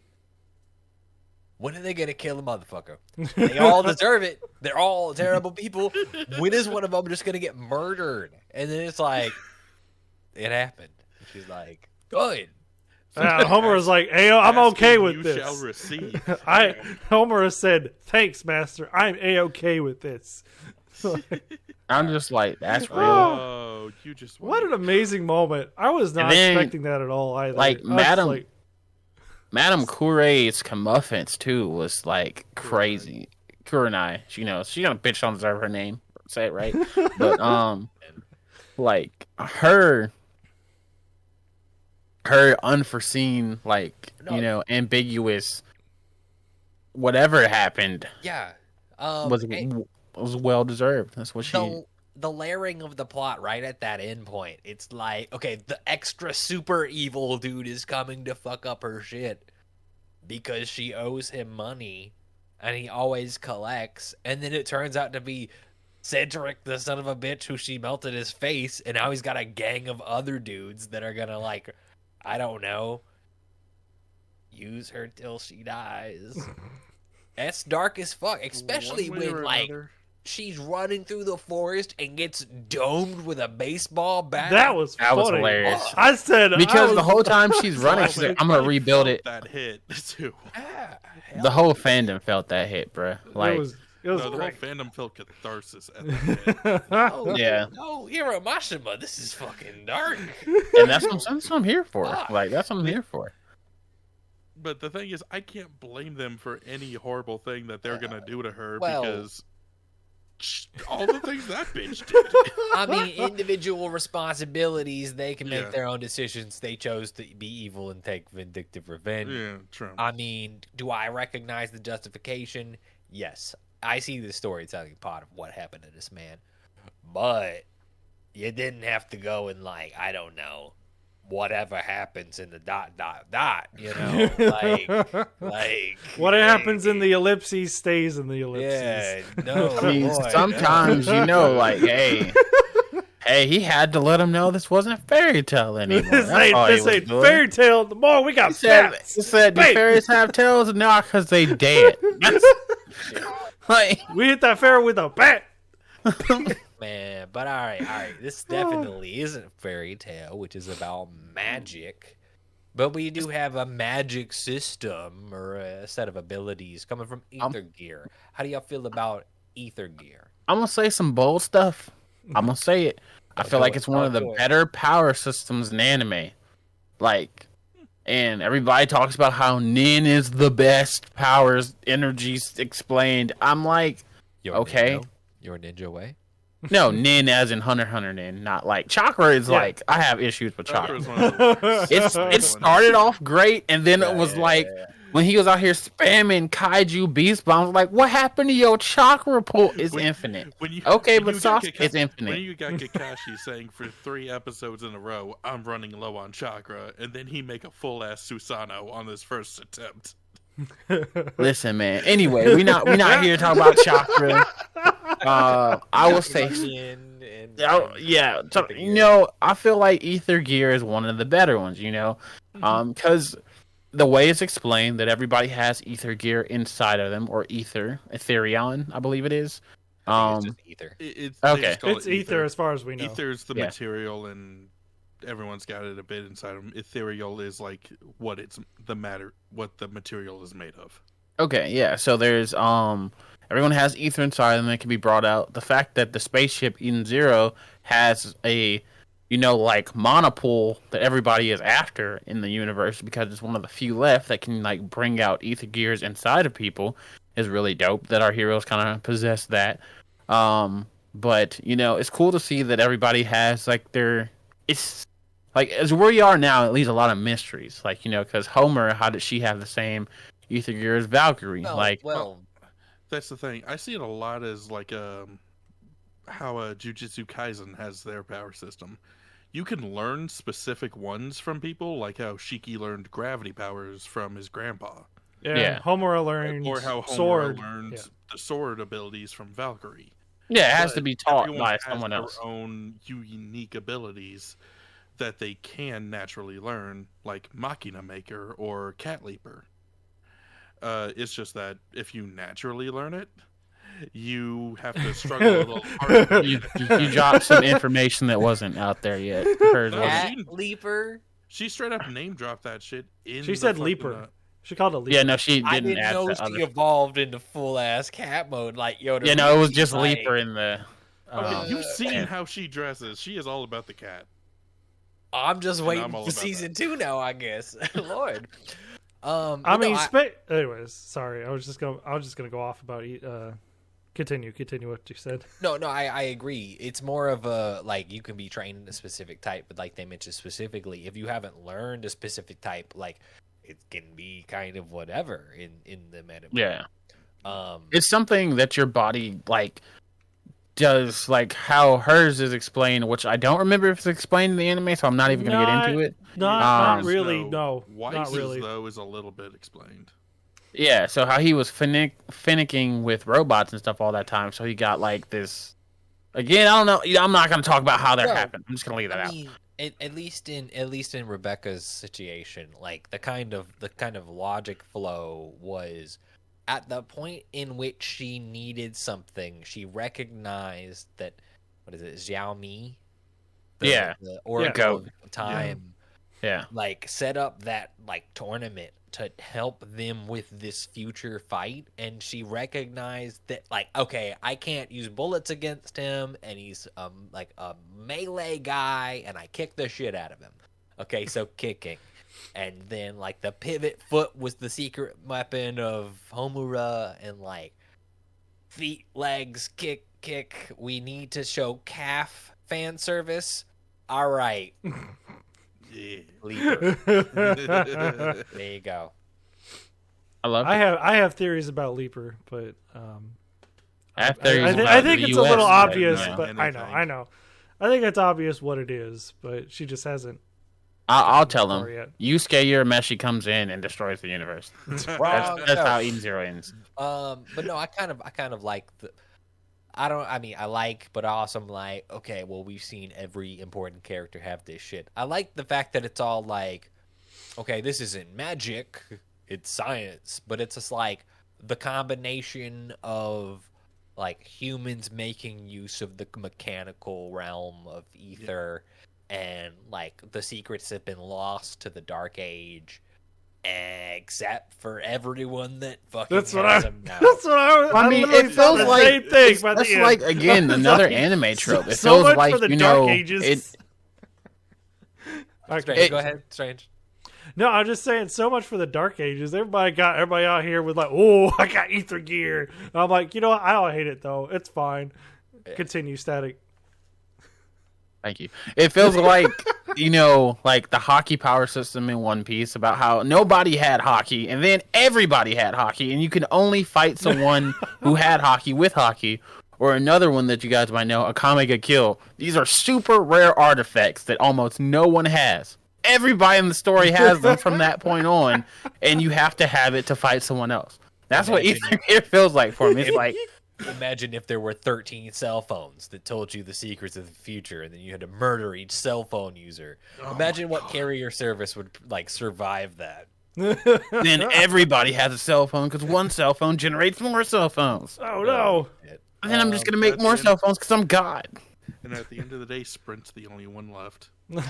when are they gonna kill the motherfucker? They all deserve it. They're all terrible people. When is one of them just gonna get murdered? And then it's like, it happened. She's like, good. Homer was like, "Hey, I'm okay with this." You shall receive. Homer said, "Thanks, Master. I'm a-okay with this." I'm just like, that's real. Oh, you just what an amazing moment! I was not expecting that at all either. Like Madame Kurei's comeuppance too was like crazy. Kurenai, you know, she gonna bitch don't deserve her name. Say it right, but like her unforeseen, like, you know, ambiguous, whatever happened. Yeah, was well deserved. That's what the layering of the plot right at that end point. It's like, okay, the extra super evil dude is coming to fuck up her shit because she owes him money, and he always collects. And then it turns out to be Cedric, the son of a bitch, who she melted his face, and now he's got a gang of other dudes that are gonna, like, I don't know, use her till she dies. That's dark as fuck, especially when, like, she's running through the forest and gets domed with a baseball bat. That was hilarious. I said, because the whole time she's running, she's like, I'm gonna rebuild it. That hit too. The whole fandom felt that hit, bro. Like, it was the whole fandom felt catharsis at that hit. Yeah. No, Hiro Mashima, this is fucking dark. And that's what I'm here for. Like, that's what I'm here for. But the thing is, I can't blame them for any horrible thing that they're gonna do to her, well, because all the things that bitch did. I mean, individual responsibilities, they can make their own decisions. They chose to be evil and take vindictive revenge. Yeah, true. I mean, do I recognize the justification? Yes. I see the storytelling part of what happened to this man. But you didn't have to go and, like, I don't know, whatever happens in the ... you know? like what happens in the ellipses stays in the ellipses. Yeah, no. I mean, sometimes, you know, like, hey, he had to let him know this wasn't a fairy tale anymore. This ain't fairy tale. The more we got he said, do fairies have tails? No, because they dead. Like, we hit that fairy with a bat. Man, but all right. This definitely isn't fairy tale, which is about magic. But we do have a magic system or a set of abilities coming from Ether Gear. How do y'all feel about Ether Gear? I'm going to say some bold stuff. I'm going to say it. I feel like it's one of the better power systems in anime. Like, and everybody talks about how Nin is the best powers, energies explained. I'm like, okay. Your ninja way? No, Nin as in Hunter x Hunter Nin, not like Chakra is like, I have issues with Chakra. It started off great, and then it was like, when he was out here spamming Kaiju Beast Bombs, like, what happened to your Chakra pool? It's infinite. But Sasuke, it's infinite. When you got Kakashi saying for 3 episodes in a row, I'm running low on Chakra, and then he make a full-ass Susanoo on his first attempt. Listen, man. Anyway, we not here to talk about Chakra. I will say, you know, I feel like Ether Gear is one of the better ones. You know, because the way it's explained that everybody has Ether Gear inside of them, or Etherion, I believe it is. It's just Ether. It's Ether as far as we know. Ether is the material, and everyone's got it a bit inside them. Ethereal is like what the material is made of. Okay, yeah. So there's everyone has ether inside them that can be brought out. The fact that the spaceship Eden Zero has a, you know, like monopole that everybody is after in the universe because it's one of the few left that can like bring out ether gears inside of people is really dope. That our heroes kind of possess that. But you know, it's cool to see that everybody has like it's like, as where we are now, it leaves a lot of mysteries. Like, you know, because Homer, how did she have the same ether gear as Valkyrie? Well, that's the thing. I see it a lot as like how Jujutsu Kaisen has their power system. You can learn specific ones from people, like how Shiki learned gravity powers from his grandpa. Yeah. Homer learned or how Homer learned the sword abilities from Valkyrie. Yeah, it has to be taught by someone else. Their own unique abilities. that they can naturally learn, like Machina Maker or Cat Leaper. It's just that if you naturally learn it, you have to struggle a little harder. You dropped some information that wasn't out there yet. Cat Leaper? She straight up name dropped that shit. She said Leaper. She called it Leaper. Yeah, no, she didn't. I didn't know she evolved into full ass cat mode like Yoda. Yeah, no, it was just Leaper in the. Okay, you've seen how she dresses. She is all about the cat. I'm just waiting for season 2 now, I guess. Lord. Anyways, sorry. I was just gonna go off about continue what you said. No, I agree. It's more of a, like, you can be trained in a specific type, but like they mentioned specifically, if you haven't learned a specific type, like, it can be kind of whatever in the meta. Yeah. It's something that your body, like, does, like how hers is explained, which I don't remember if it's explained in the anime, so I'm not even going to get into it. Not really, no. Weiss's, not really. though, is a little bit explained. Yeah, so how he was finicking with robots and stuff all that time, so he got, like, this... Again, I don't know. I'm not going to talk about how that happened. I'm just going to leave that out. At least in Rebecca's situation, like the kind of logic flow was at the point in which she needed something, she recognized that, what is it, Xiaomi? The Oracle of Time. Yeah. Like, set up that, like, tournament to help them with this future fight, and she recognized that, like, okay, I can't use bullets against him, and he's like a melee guy, and I kick the shit out of him. Okay, so kicking. And then, like, the pivot foot was the secret weapon of Homura, and, like, feet, legs, kick. We need to show calf fan service. All right. Yeah. Leaper. There you go. I have theories about Leaper, but I think it's US a little obvious, right but I know. I think it's obvious what it is, but she just hasn't. I'll tell them. Yusuke Urameshi comes in and destroys the universe. That's how Eden Zero ends. But no, I kind of like the. I like, but also I'm like, okay, well, we've seen every important character have this shit. I like the fact that it's all like, okay, this isn't magic, it's science, but it's just like the combination of, like, humans making use of the mechanical realm of ether, and, like, the secrets have been lost to the Dark Age. Except for everyone that fucking has them now. That's what I mean, it feels like same thing. That's like, again, another anime trope. It so feels like, for the you Dark know, Ages. Strange, go ahead, Strange. No, I'm just saying, so much for the Dark Ages. Everybody out here with, like, oh, I got ether gear. And I'm like, you know what? I don't hate it though. It's fine. Yeah. Continue, Static. Thank you. It feels like, you know, like the hockey power system in One Piece, about how nobody had hockey and then everybody had hockey, and you can only fight someone who had hockey with hockey. Or another one that you guys might know, Akame ga Kill. These are super rare artifacts that almost no one has. Everybody in the story has them from that point on, and you have to have it to fight someone else. That's what Ether Gear feels like for me. It's like, imagine if there were 13 cell phones that told you the secrets of the future, and then you had to murder each cell phone user. Imagine what carrier service would, like, survive that. Then everybody has a cell phone because one cell phone generates more cell phones. Oh no! And then I'm just gonna make more cell phones because I'm God. And at the end of the day, Sprint's the only one left. But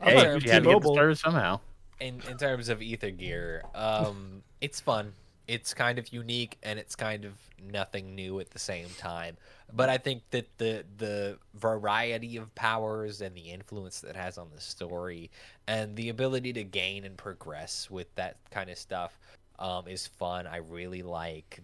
hey, you had to get the service somehow. In terms of Ether Gear, it's fun. It's kind of unique, and it's kind of nothing new at the same time. But I think that the variety of powers and the influence that it has on the story, and the ability to gain and progress with that kind of stuff, is fun. I really like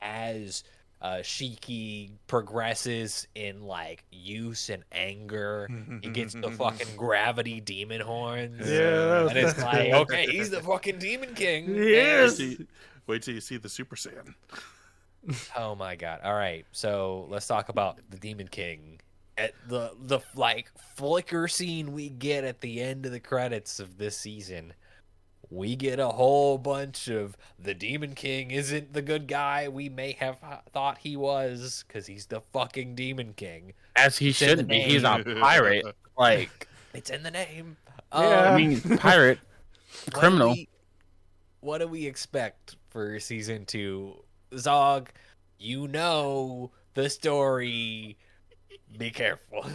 as Shiki progresses in, like, use and anger, he gets the fucking gravity demon horns. Yeah, and it's like, okay, he's the fucking demon king. Yes. Wait till you see the Super Saiyan. Oh my god! All right, so let's talk about the Demon King. At the like flicker scene we get at the end of the credits of this season. we get a whole bunch of the Demon King isn't the good guy we may have thought he was, because he's the fucking Demon King. As he shouldn't be. He's a pirate. Like, it's in the name. Yeah. I mean, pirate, criminal. What do we expect for season 2? Zog, you know the story. Be careful.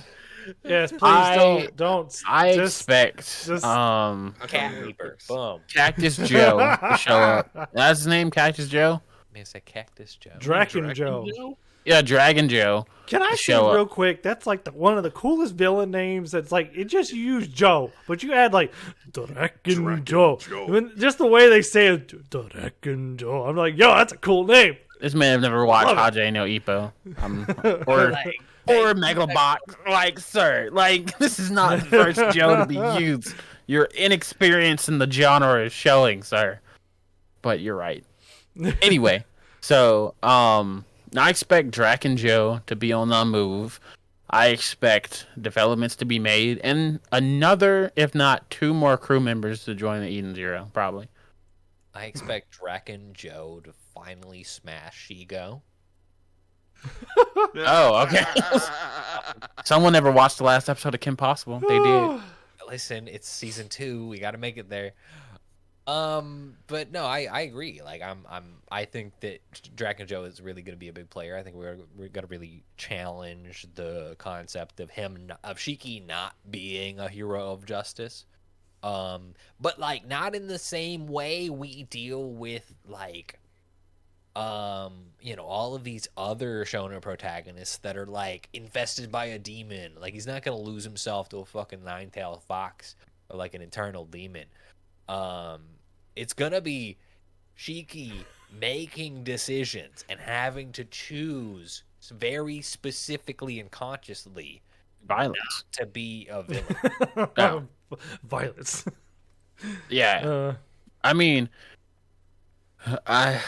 Yes, please don't. I expect Cat Reaper. Boom. Cactus Joe to show up. That's his name, Cactus Joe? Man, it's a Cactus Joe. Dragon Joe. Yeah, Dragon Joe. Can I say real quick? That's like one of the coolest villain names. That's like it just use Joe, but you add like Dragon Joe. Just the way they say it, Dragon Joe. I'm like, yo, that's a cool name. This man have never watched Hajime no Ippo. Or Megalobot. Like, sir, like, this is not the first Joe to be used. You're inexperienced in the genre of showing, sir. But you're right. Anyway, so, I expect Drac and Joe to be on the move. I expect developments to be made. And another, if not 2 more crew members to join the Eden Zero, probably. I expect Drac and Joe to finally smash Shigo. Oh, okay. Someone never watched the last episode of Kim Possible. They did. Listen, it's season 2. We got to make it there. But no, I agree. Like, I think that Dragon Joe is really going to be a big player. I think we're going to really challenge the concept of Shiki not being a hero of justice. But like not in the same way we deal with like. All of these other Shonen protagonists that are like infested by a demon. Like, he's not gonna lose himself to a fucking 9-tailed fox or like an eternal demon. It's gonna be Shiki making decisions and having to choose very specifically and consciously violence to be a villain. Violence. Yeah. I mean, I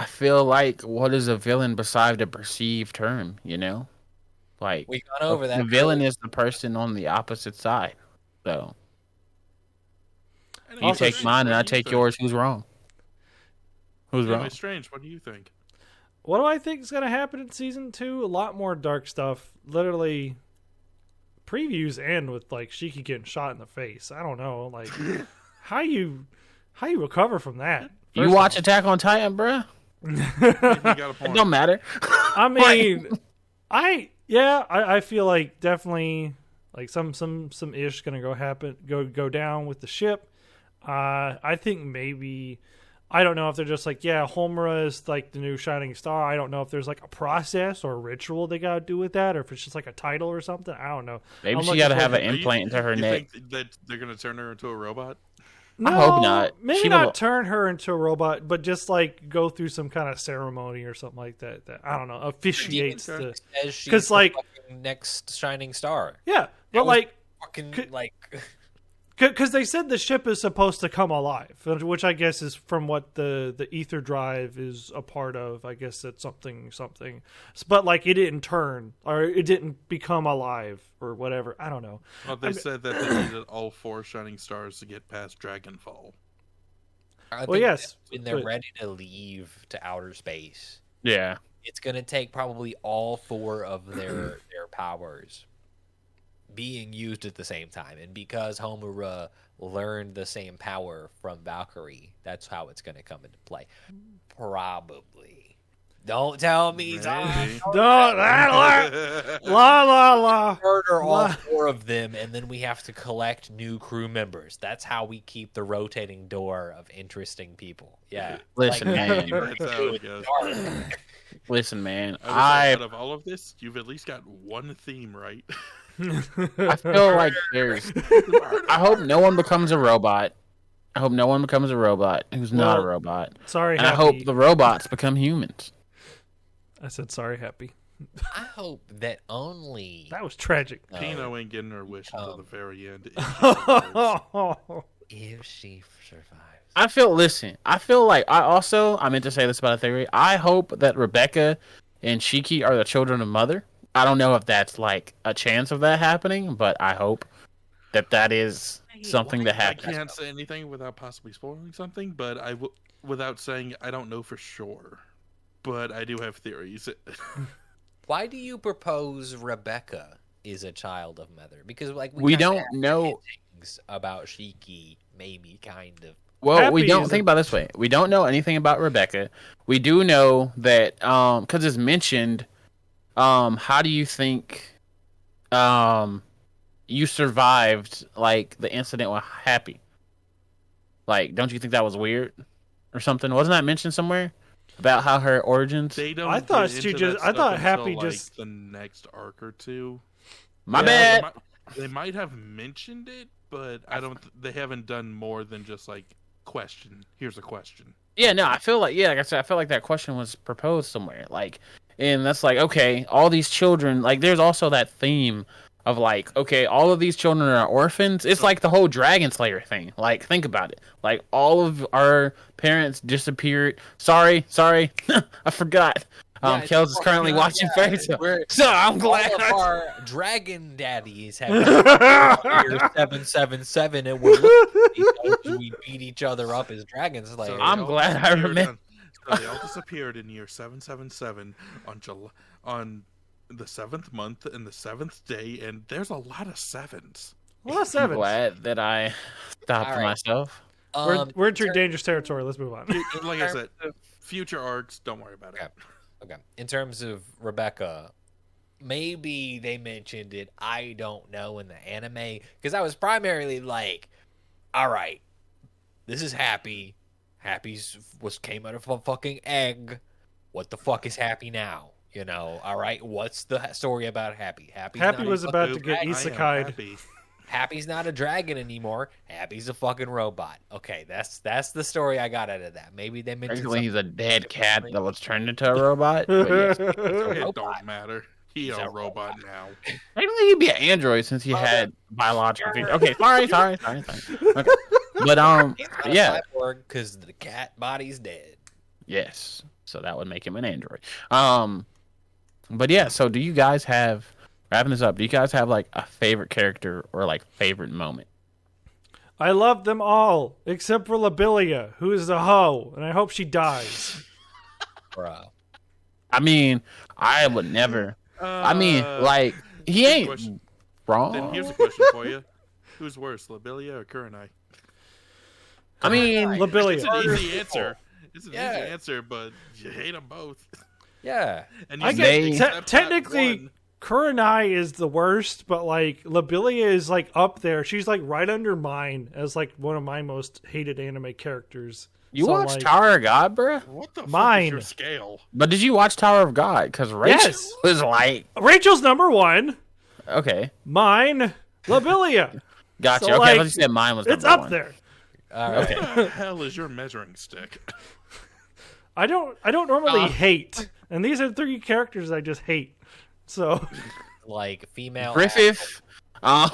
feel like what is a villain beside a perceived term, you know? Like, we've gone over that. The villain is the person on the opposite side. So you take mine and I take yours. Who's wrong? Who's wrong? Strange, what do you think? What do I think is going to happen in season 2? A lot more dark stuff. Literally, previews end with like Shiki getting shot in the face. I don't know, like how you recover from that. You watch Attack on Titan, bruh? It don't matter. I mean, I feel like definitely like some ish gonna go down with the ship. I think maybe I don't know if they're just like Homura is like the new shining star. I don't know if there's like a process or a ritual they gotta do with that, or if it's just like a title or something. I don't know. Maybe she gotta have an implant into her neck. Think that they're gonna turn her into a robot? No, I hope not. Maybe not turn her into a robot, but just like go through some kind of ceremony or something like that. That I don't know, officiates the because like next shining star. Yeah, but like fucking because they said the ship is supposed to come alive, which I guess is from what the ether drive is a part of. I guess it's something, but like it didn't turn or it didn't become alive or whatever. I don't know. Well, they said that they needed all 4 shining stars to get past Dragonfall. Well, yes, when they're ready to leave to outer space. Yeah, it's gonna take probably all 4 of their powers being used at the same time, and because Homura learned the same power from Valkyrie, that's how it's going to come into play. Probably. Don't tell me. Don't la la. Murder all 4 of them, and then we have to collect new crew members. That's how we keep the rotating door of interesting people. Yeah. Listen, man. Listen, man. Out of all of this, you've at least got one theme right. I feel like I hope no one becomes a robot. I hope no one becomes a robot who's not a robot. Sorry, and Happy. I hope the robots become humans. I said sorry, Happy. I hope that only... That was tragic. Pino ain't getting her wish until the very end. If she survives. I feel like I meant to say this about a theory. I hope that Rebecca and Shiki are the children of Mother. I don't know if that's like a chance of that happening, but I hope. that is something that I happens. can't say anything without possibly spoiling something, but without saying I don't know for sure. But I do have theories. Why do you propose Rebecca is a child of Mother? Because like we don't know things about Shiki, maybe kind of. Well, we don't think about it this way. We don't know anything about Rebecca. We do know that because it's mentioned. How do you think you survived like the incident with Happy? Like, don't you think that was weird or something? Wasn't that mentioned somewhere about how her origins? They don't. I thought she just. I thought Happy just the next arc or two. My bad. They might have mentioned it, but I don't. They haven't done more than just like question. Here's a question. Yeah, no, I feel like like I said, I feel like that question was proposed somewhere. Like, and that's like, okay, all these children. Like, there's also that theme of like, okay, all of these children are orphans. It's like the whole Dragon Slayer thing. Like, think about it. Like, all of our parents disappeared. Sorry, I forgot. Kelz is currently watching Fairy Tail. So I'm glad. All of our dragon daddies have 777, and we beat each other up as dragon slayers. So I'm glad I remember. So they all disappeared in year 777 on the 7th month and the 7th day, and there's a lot of sevens. A lot of sevens. I'm glad that I stopped myself. We're entering dangerous territory. Let's move on. Like I said, future arcs, don't worry about it. Okay. In terms of Rebecca, maybe they mentioned it. I don't know in the anime because I was primarily like, all right, this is Happy. Happy's came out of a fucking egg. What the fuck is Happy now? You know, all right, what's the story about Happy? Happy was about to get isekai'd. Happy's not a dragon anymore. Happy's a fucking robot. Okay, that's the story I got out of that. Maybe they mentioned Actually, he's a dead cat that was turned into a robot. But yes. It don't matter. He's a robot now. Technically, he'd be an android since he had biological features. Okay, sorry. Okay. But yeah, because the cat body's dead. Yes, so that would make him an android. But yeah, so do you guys have? Wrapping this up, do you guys have like a favorite character or like favorite moment? I love them all except for Labilia, who is a hoe, and I hope she dies. Bro, I mean, I would never. I mean, like he ain't wrong. Then here's a question for you: who's worse, Labilia or Kurenai? I mean, Labilia. It's an easy answer. It's an easy answer, but you hate them both. Yeah, and I get technically. Kurenai is the worst, but like Labilia is like up there. She's like right under mine as like one of my most hated anime characters. You watched like, Tower of God, bro? What the mine. Fuck is your scale? But did you watch Tower of God? Because Rachel was like... Rachel's number one. Okay. Mine, Labilia. Gotcha. So, okay, like, I thought you said mine was number it's up one. there. All right. Okay. What the hell is your measuring stick? I don't normally hate. And these are 3 characters I just hate. So... Like female Griffith. I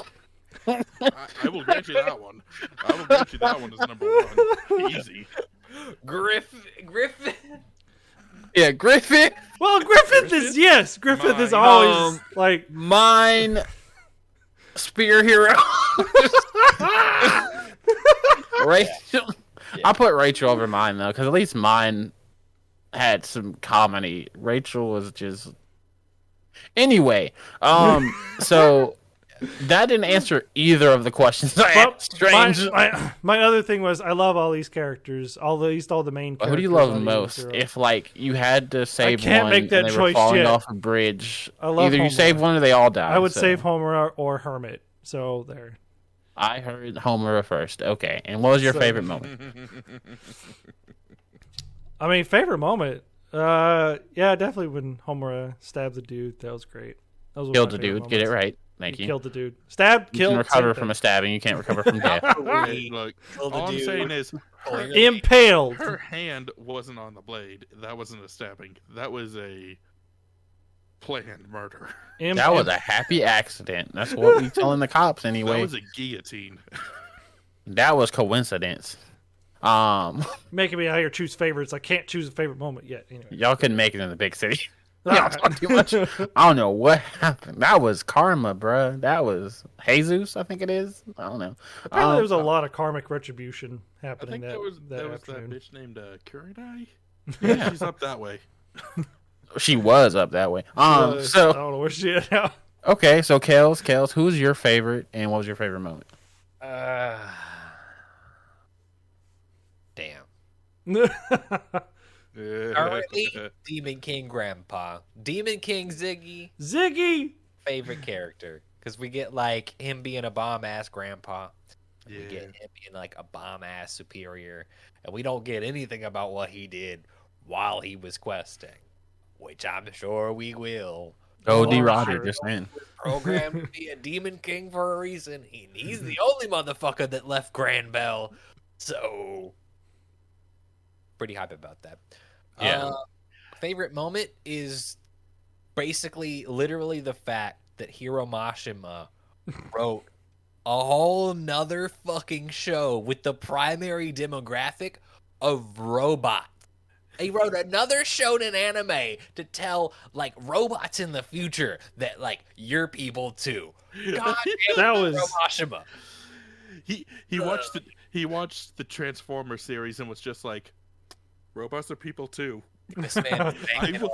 will grant you that one. I will grant you that one as number 1. Easy. Griffith. Yeah, Griffith. Well, Griffith is always like mine. Spear hero. Rachel. Yeah. I'll put Rachel over mine though, because at least mine had some comedy. Rachel was just. Anyway, so that didn't answer either of the questions I asked. Strange. My other thing was I love all these characters, all the main characters. Who do you love most? If like you had to save one make that and they choice were falling yet. off a bridge, I love either Homer. You save one or they all die. I would save Homer or Hermit. So there. I heard Homer first. Okay, and what was your favorite moment? I mean, favorite moment. Yeah, definitely when Homer stabbed the dude. That was great. That was killed the dude. Moments. Get it right. Thank you. Killed the dude. Stabbed. You killed. You can recover from a stabbing. You can't recover from death. Look, all I'm saying is, impaled. Her hand wasn't on the blade. That wasn't a stabbing. That was a planned murder. That was a happy accident. That's what we telling the cops anyway. That was a guillotine. That was coincidence. Making me out here choose favorites. I can't choose a favorite moment yet. Anyway. Y'all couldn't make it in the big city. Y'all talk too much. I don't know what happened. That was karma, bruh. That was Jesus, I think it is. I don't know. Apparently, there was a lot of karmic retribution I happening think that was that afternoon. bitch named Kurenai. Yeah. She's up that way. She was up that way. So I So don't know where she is now. okay, so Kelz, who's your favorite, and what was your favorite moment? Damn. Currently, Demon King Grandpa. Demon King Ziggy! Favorite character. Because we get, like, him being a bomb-ass grandpa. And we get him being, like, a bomb-ass superior. And we don't get anything about what he did while he was questing. Which I'm sure we will. Oh, D. I'm Rodder, sure. just saying. Programmed to be a Demon King for a reason. He's the only motherfucker that left Grand Bell. So, pretty hype about that. Yeah. Favorite moment is basically literally the fact that Hiro Mashima wrote a whole nother fucking show with the primary demographic of robots. He wrote another shonen anime to tell, like, robots in the future that, like, you're people too. God damn That it, was- Hiro Mashima. He watched the Transformer series and was just like, robots are people too. This man,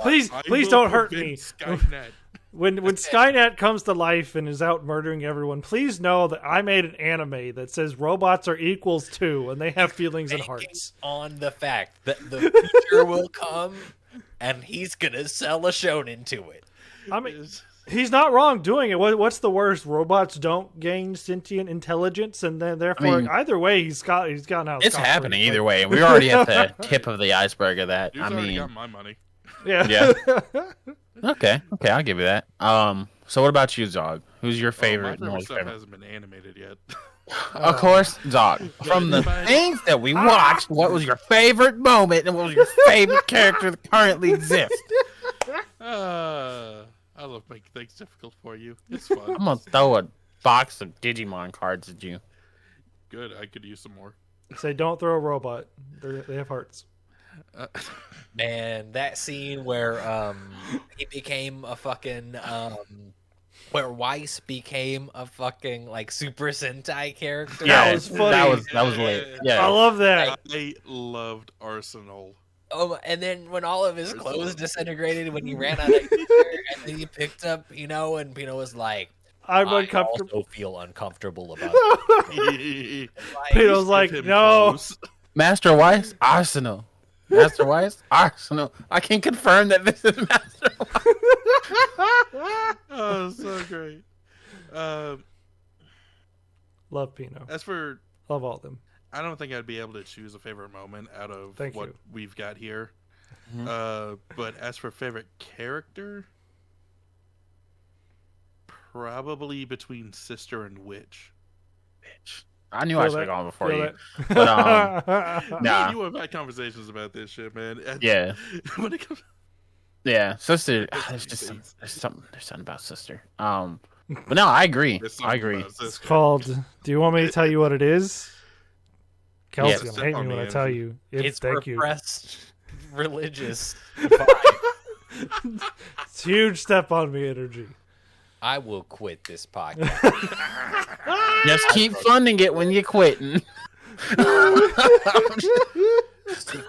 Please I don't will hurt prevent me. Skynet. When Skynet comes to life and is out murdering everyone, please know that I made an anime that says robots are equals too, and they have feelings and hearts. on the fact that the future will come and he's gonna sell a shonen to it. I mean, he's not wrong doing it. What's the worst? Robots don't gain sentient intelligence, and then therefore, either way, he's gotten out. It's happening either way. We're already at the tip of the iceberg of that. Dude's I already mean, got my money. Yeah. okay, I'll give you that. So what about you, Zog? Who's your My favorite? favorite and stuff favorite? hasn't been animated yet. Of course, Zog. From the things that we watched, what was your favorite moment, and what was your favorite character that currently exists? I love making things difficult for you. It's fun. I'm gonna throw a box of Digimon cards at you. Good. I could use some more. Say, don't throw a robot. They have hearts. Man, that scene where he became a fucking where Weiss became a fucking like Super Sentai character. That was funny. That was lit. Yeah, I love that. I loved Arsenal. Oh, and then when all of his clothes disintegrated when he ran out of air, and then he picked up Pino, and Pino was like, I'm I uncomfortable. also feel uncomfortable about it. Pino's like, Give him no. clothes. Master Weiss, Arsenal. Master Weiss, Arsenal. I can confirm that this is Master Weiss. Oh, so great. Love Pino. As for, Love all of them. I don't think I'd be able to choose a favorite moment out of Thank what you. we've got here. Mm-hmm. But as for favorite character, probably between Sister and Witch. I knew I Feel should have that? gone before Feel you. that? But, Me nah. and you have had conversations about this shit, man. Yeah. When it comes, Yeah, sister. There's just there's something about sister. But no, I agree. there's I something agree. about It's Sister. called. Do you want me to tell you what it is? Kel's Yes. gonna hate me when I tell you. It's Thank you. repressed religious. It's huge step on me energy. I will quit this podcast. Just keep funding it when you're quitting.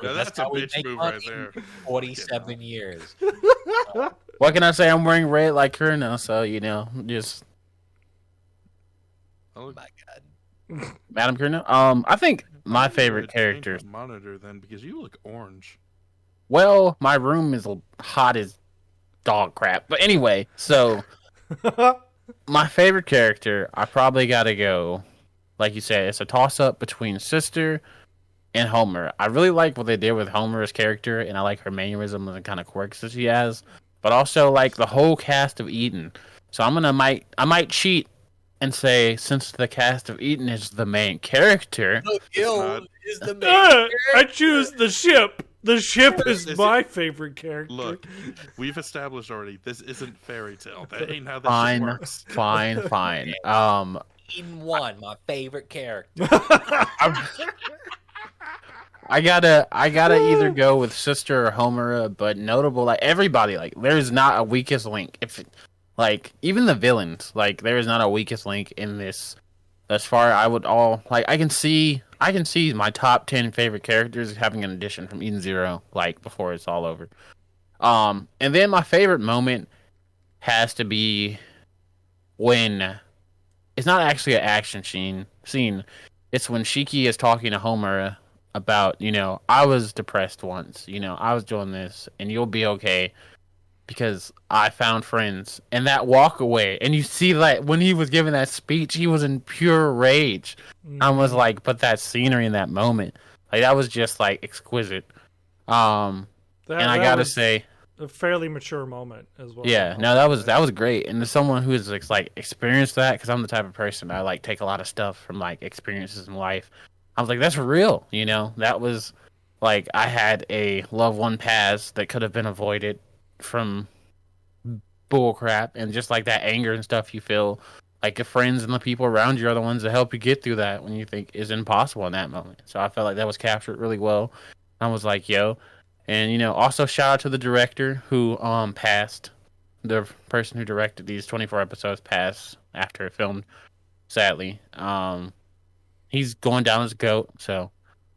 Now, that's a how we bitch make move money right there. 47 years. What can I say? I'm wearing red like her now, so just Oh My God. Madam Kurno. I think my favorite characters. Monitor then, because you look orange. Well, my room is hot as dog crap. But anyway, so my favorite character, I probably got to go. Like you said, it's a toss-up between Sister and Homer. I really like what they did with Homer's character, and I like her mannerisms and kind of quirks that she has. But also like the whole cast of Eden. So I might cheat and say, since the cast of Eden is the main character, Gil is the main I choose the ship. The ship is Is my favorite character. Look, we've established already, this isn't fairy tale. That ain't how this shit fine, works. fine. Eden 1, my favorite character. I gotta either go with Sister or Homura, but notable, like everybody, like there's not a weakest link. Like even the villains, like there is not a weakest link in this. Thus far, I can see my top 10 favorite characters having an addition from Eden Zero, like before it's all over. And then my favorite moment has to be when it's not actually an action scene. It's when Shiki is talking to Homura about, I was depressed once, I was doing this, and you'll be okay because I found friends. And that walk away, and you see that when he was giving that speech, he was in pure rage. I was like, but that scenery in that moment, like that was just like exquisite. And I gotta say, a fairly mature moment as well. Yeah, no, that was great. And as someone who has like experienced that, because I'm the type of person I like take a lot of stuff from like experiences in life. I was like, that's real, That was like I had a loved one pass that could have been avoided from bullcrap, and just like that anger and stuff you feel, like the friends and the people around you are the ones that help you get through that when you think is impossible in that moment. So I felt like that was captured really well. I was like, yo. And, also shout out to the director who passed. The person who directed these 24 episodes passed after it filmed, sadly. He's going down as a GOAT, so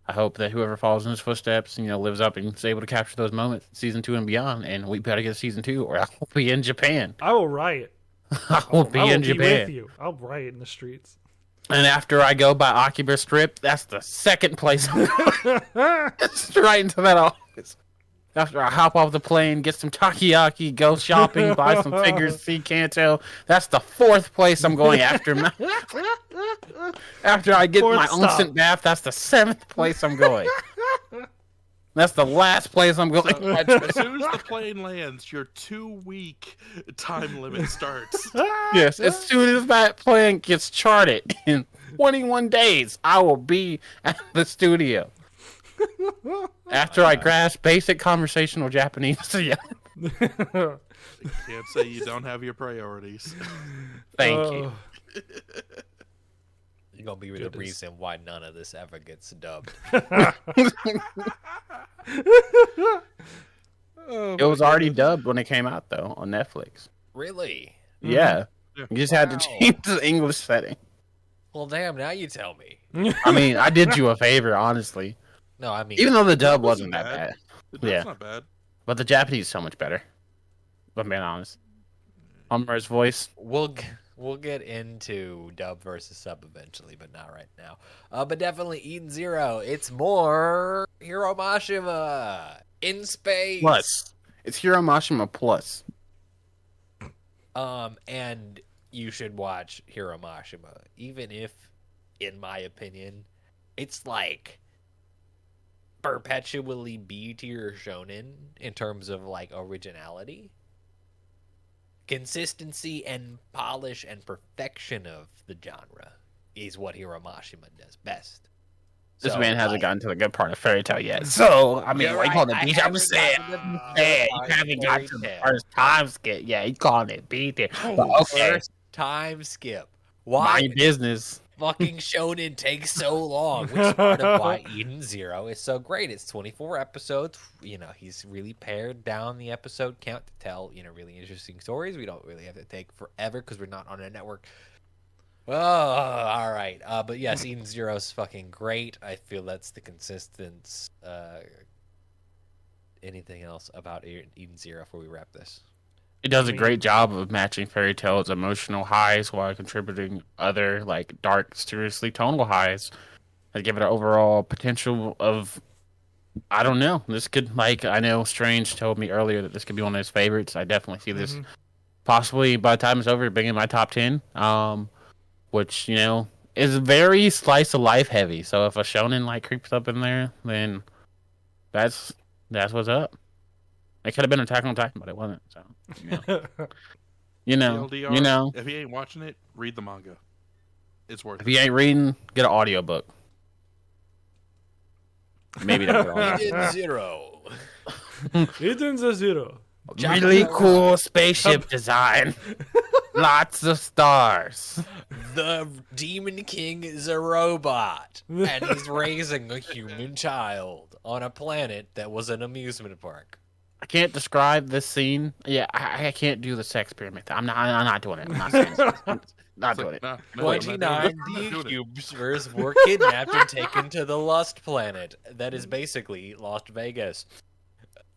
I hope that whoever follows in his footsteps, lives up and is able to capture those moments in season 2 and beyond. And we better get season 2 or I will be in Japan. I will riot. I will be in Japan. With you. I'll riot in the streets. And after I go by Akiba Strip, that's the second place I'm going. Straight into that office. After I hop off the plane, get some takoyaki, go shopping, buy some figures, see Kanto, that's the fourth place I'm going after. After I get my onsen bath, that's the 7th place I'm going. That's the last place I'm going. So, as soon as the plane lands, your 2-week time limit starts. Yes, as soon as that plane gets charted in 21 days, I will be at the studio. After I grasp basic conversational Japanese. Yeah. Can't say you don't have your priorities. Thank you. You're going to be the reason why none of this ever gets dubbed. It was already dubbed when it came out, though, on Netflix. Really? Yeah. You just had to change the English setting. Well, damn, now you tell me. I mean, I did you a favor, honestly. No, I mean... Even though the dub wasn't that bad. That's not bad. But the Japanese is so much better. If I'm being honest. Hummer's voice. We'll get into dub versus sub eventually, but not right now. But definitely Eden Zero. It's more Hiro Mashima in space. Plus. It's Hiro Mashima plus. And you should watch Hiro Mashima, even if, in my opinion, it's like perpetually B tier shonen in terms of like originality, consistency, and polish and perfection of the genre is what Hiro Mashima does best. This man hasn't gotten to the good part of Fairy Tail yet. So, I mean, like, calling it B tier. I'm just saying, you haven't gotten to the first time skip. Yeah, you calling it B tier. Okay. First time skip. Why? Mind business. Fucking Shonen takes so long, which is part of why Eden Zero is so great. It's 24 episodes. He's really pared down the episode count to tell, really interesting stories. We don't really have to take forever because we're not on a network. Oh, all right. But yes, Eden Zero is fucking great. I feel that's the consistent. Anything else about Eden Zero before we wrap this? It does a great job of matching Fairy Tail's emotional highs while contributing other like dark, seriously tonal highs that give it an overall potential of, I don't know. This could, like, I know Strange told me earlier that this could be one of his favorites. I definitely see this possibly by the time it's over being in my top 10, which, is very slice of life heavy. So if a shonen like creeps up in there, then that's what's up. It could have been Attack on Titan, but it wasn't. So, TLDR, if you ain't watching it, read the manga. It's worth it. If you ain't reading, get an audiobook. Maybe don't get an Eden Zero. Eden Zero. Really cool spaceship design. Lots of stars. The Demon King is a robot, and he's raising a human child on a planet that was an amusement park. I can't describe this scene. Yeah, I can't do the sex pyramid. I'm not doing it. I'm not saying it. I'm not doing it. 29 D-Cubers were kidnapped and taken to the Lust planet. That is basically Las Vegas.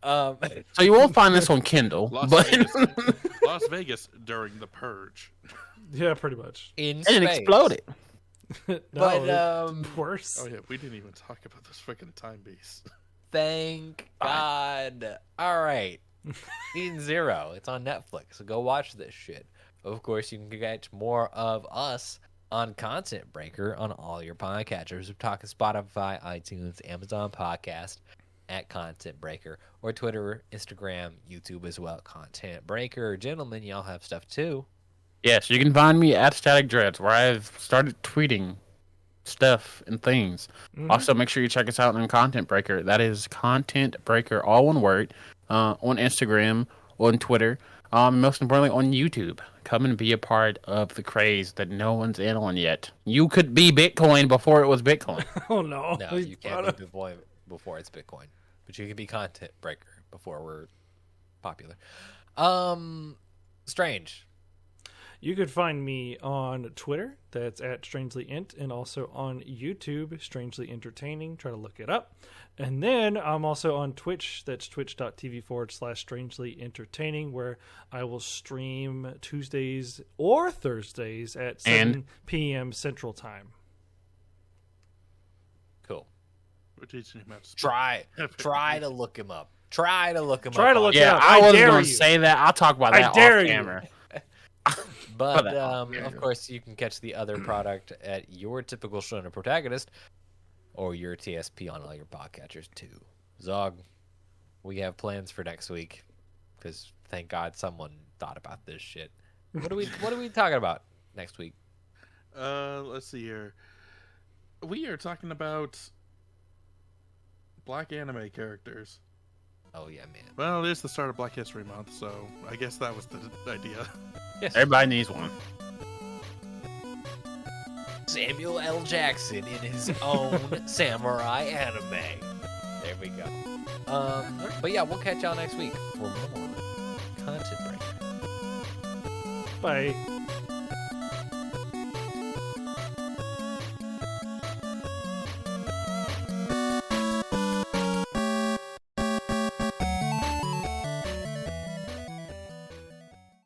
So you won't find this on Kindle, Las Vegas during the Purge. Yeah, pretty much. In and space. it exploded. No, But worse. Oh yeah, we didn't even talk about this freaking time base. Thank God. All right. Eden Zero. It's on Netflix, so go watch this shit. Of course, you can catch more of us on Content Breaker on all your podcatchers. We're talking Spotify, iTunes, Amazon Podcast at Content Breaker, or Twitter, Instagram, YouTube as well. Content Breaker. Gentlemen, y'all have stuff too. Yes, you can find me at Static Dreads, where I've started tweeting stuff and things. Mm-hmm. Also, make sure you check us out on Content Breaker. That is Content Breaker, all one word, on Instagram, on Twitter, most importantly on YouTube. Come and be a part of the craze that no one's in on yet. You could be Bitcoin before it was Bitcoin. Oh no. No, you can't be Bitcoin before it's Bitcoin. But you can be Content Breaker before we're popular. Strange. You could find me on Twitter, that's at StrangelyInt, and also on YouTube, Strangely Entertaining. Try to look it up. And then I'm also on Twitch, that's twitch.tv/Strangely Entertaining, where I will stream Tuesdays or Thursdays at 7 p.m. Central Time. Cool. We're teaching him how to Try to look him up. Try to look him up. Try to look it up. I wasn't going to say that. I'll talk about that off camera. But, of course, you can catch the other product at your typical Shonen Protagonist or your TSP on all your podcatchers, too. Zog, we have plans for next week because, thank God, someone thought about this shit. What are we talking about next week? Let's see here. We are talking about Black anime characters. Oh, yeah, man. Well, it is the start of Black History Month, so I guess that was the idea. Yes. Everybody needs one. Samuel L. Jackson in his own samurai anime. There we go. But yeah, we'll catch y'all next week for more Content Breaker. Bye.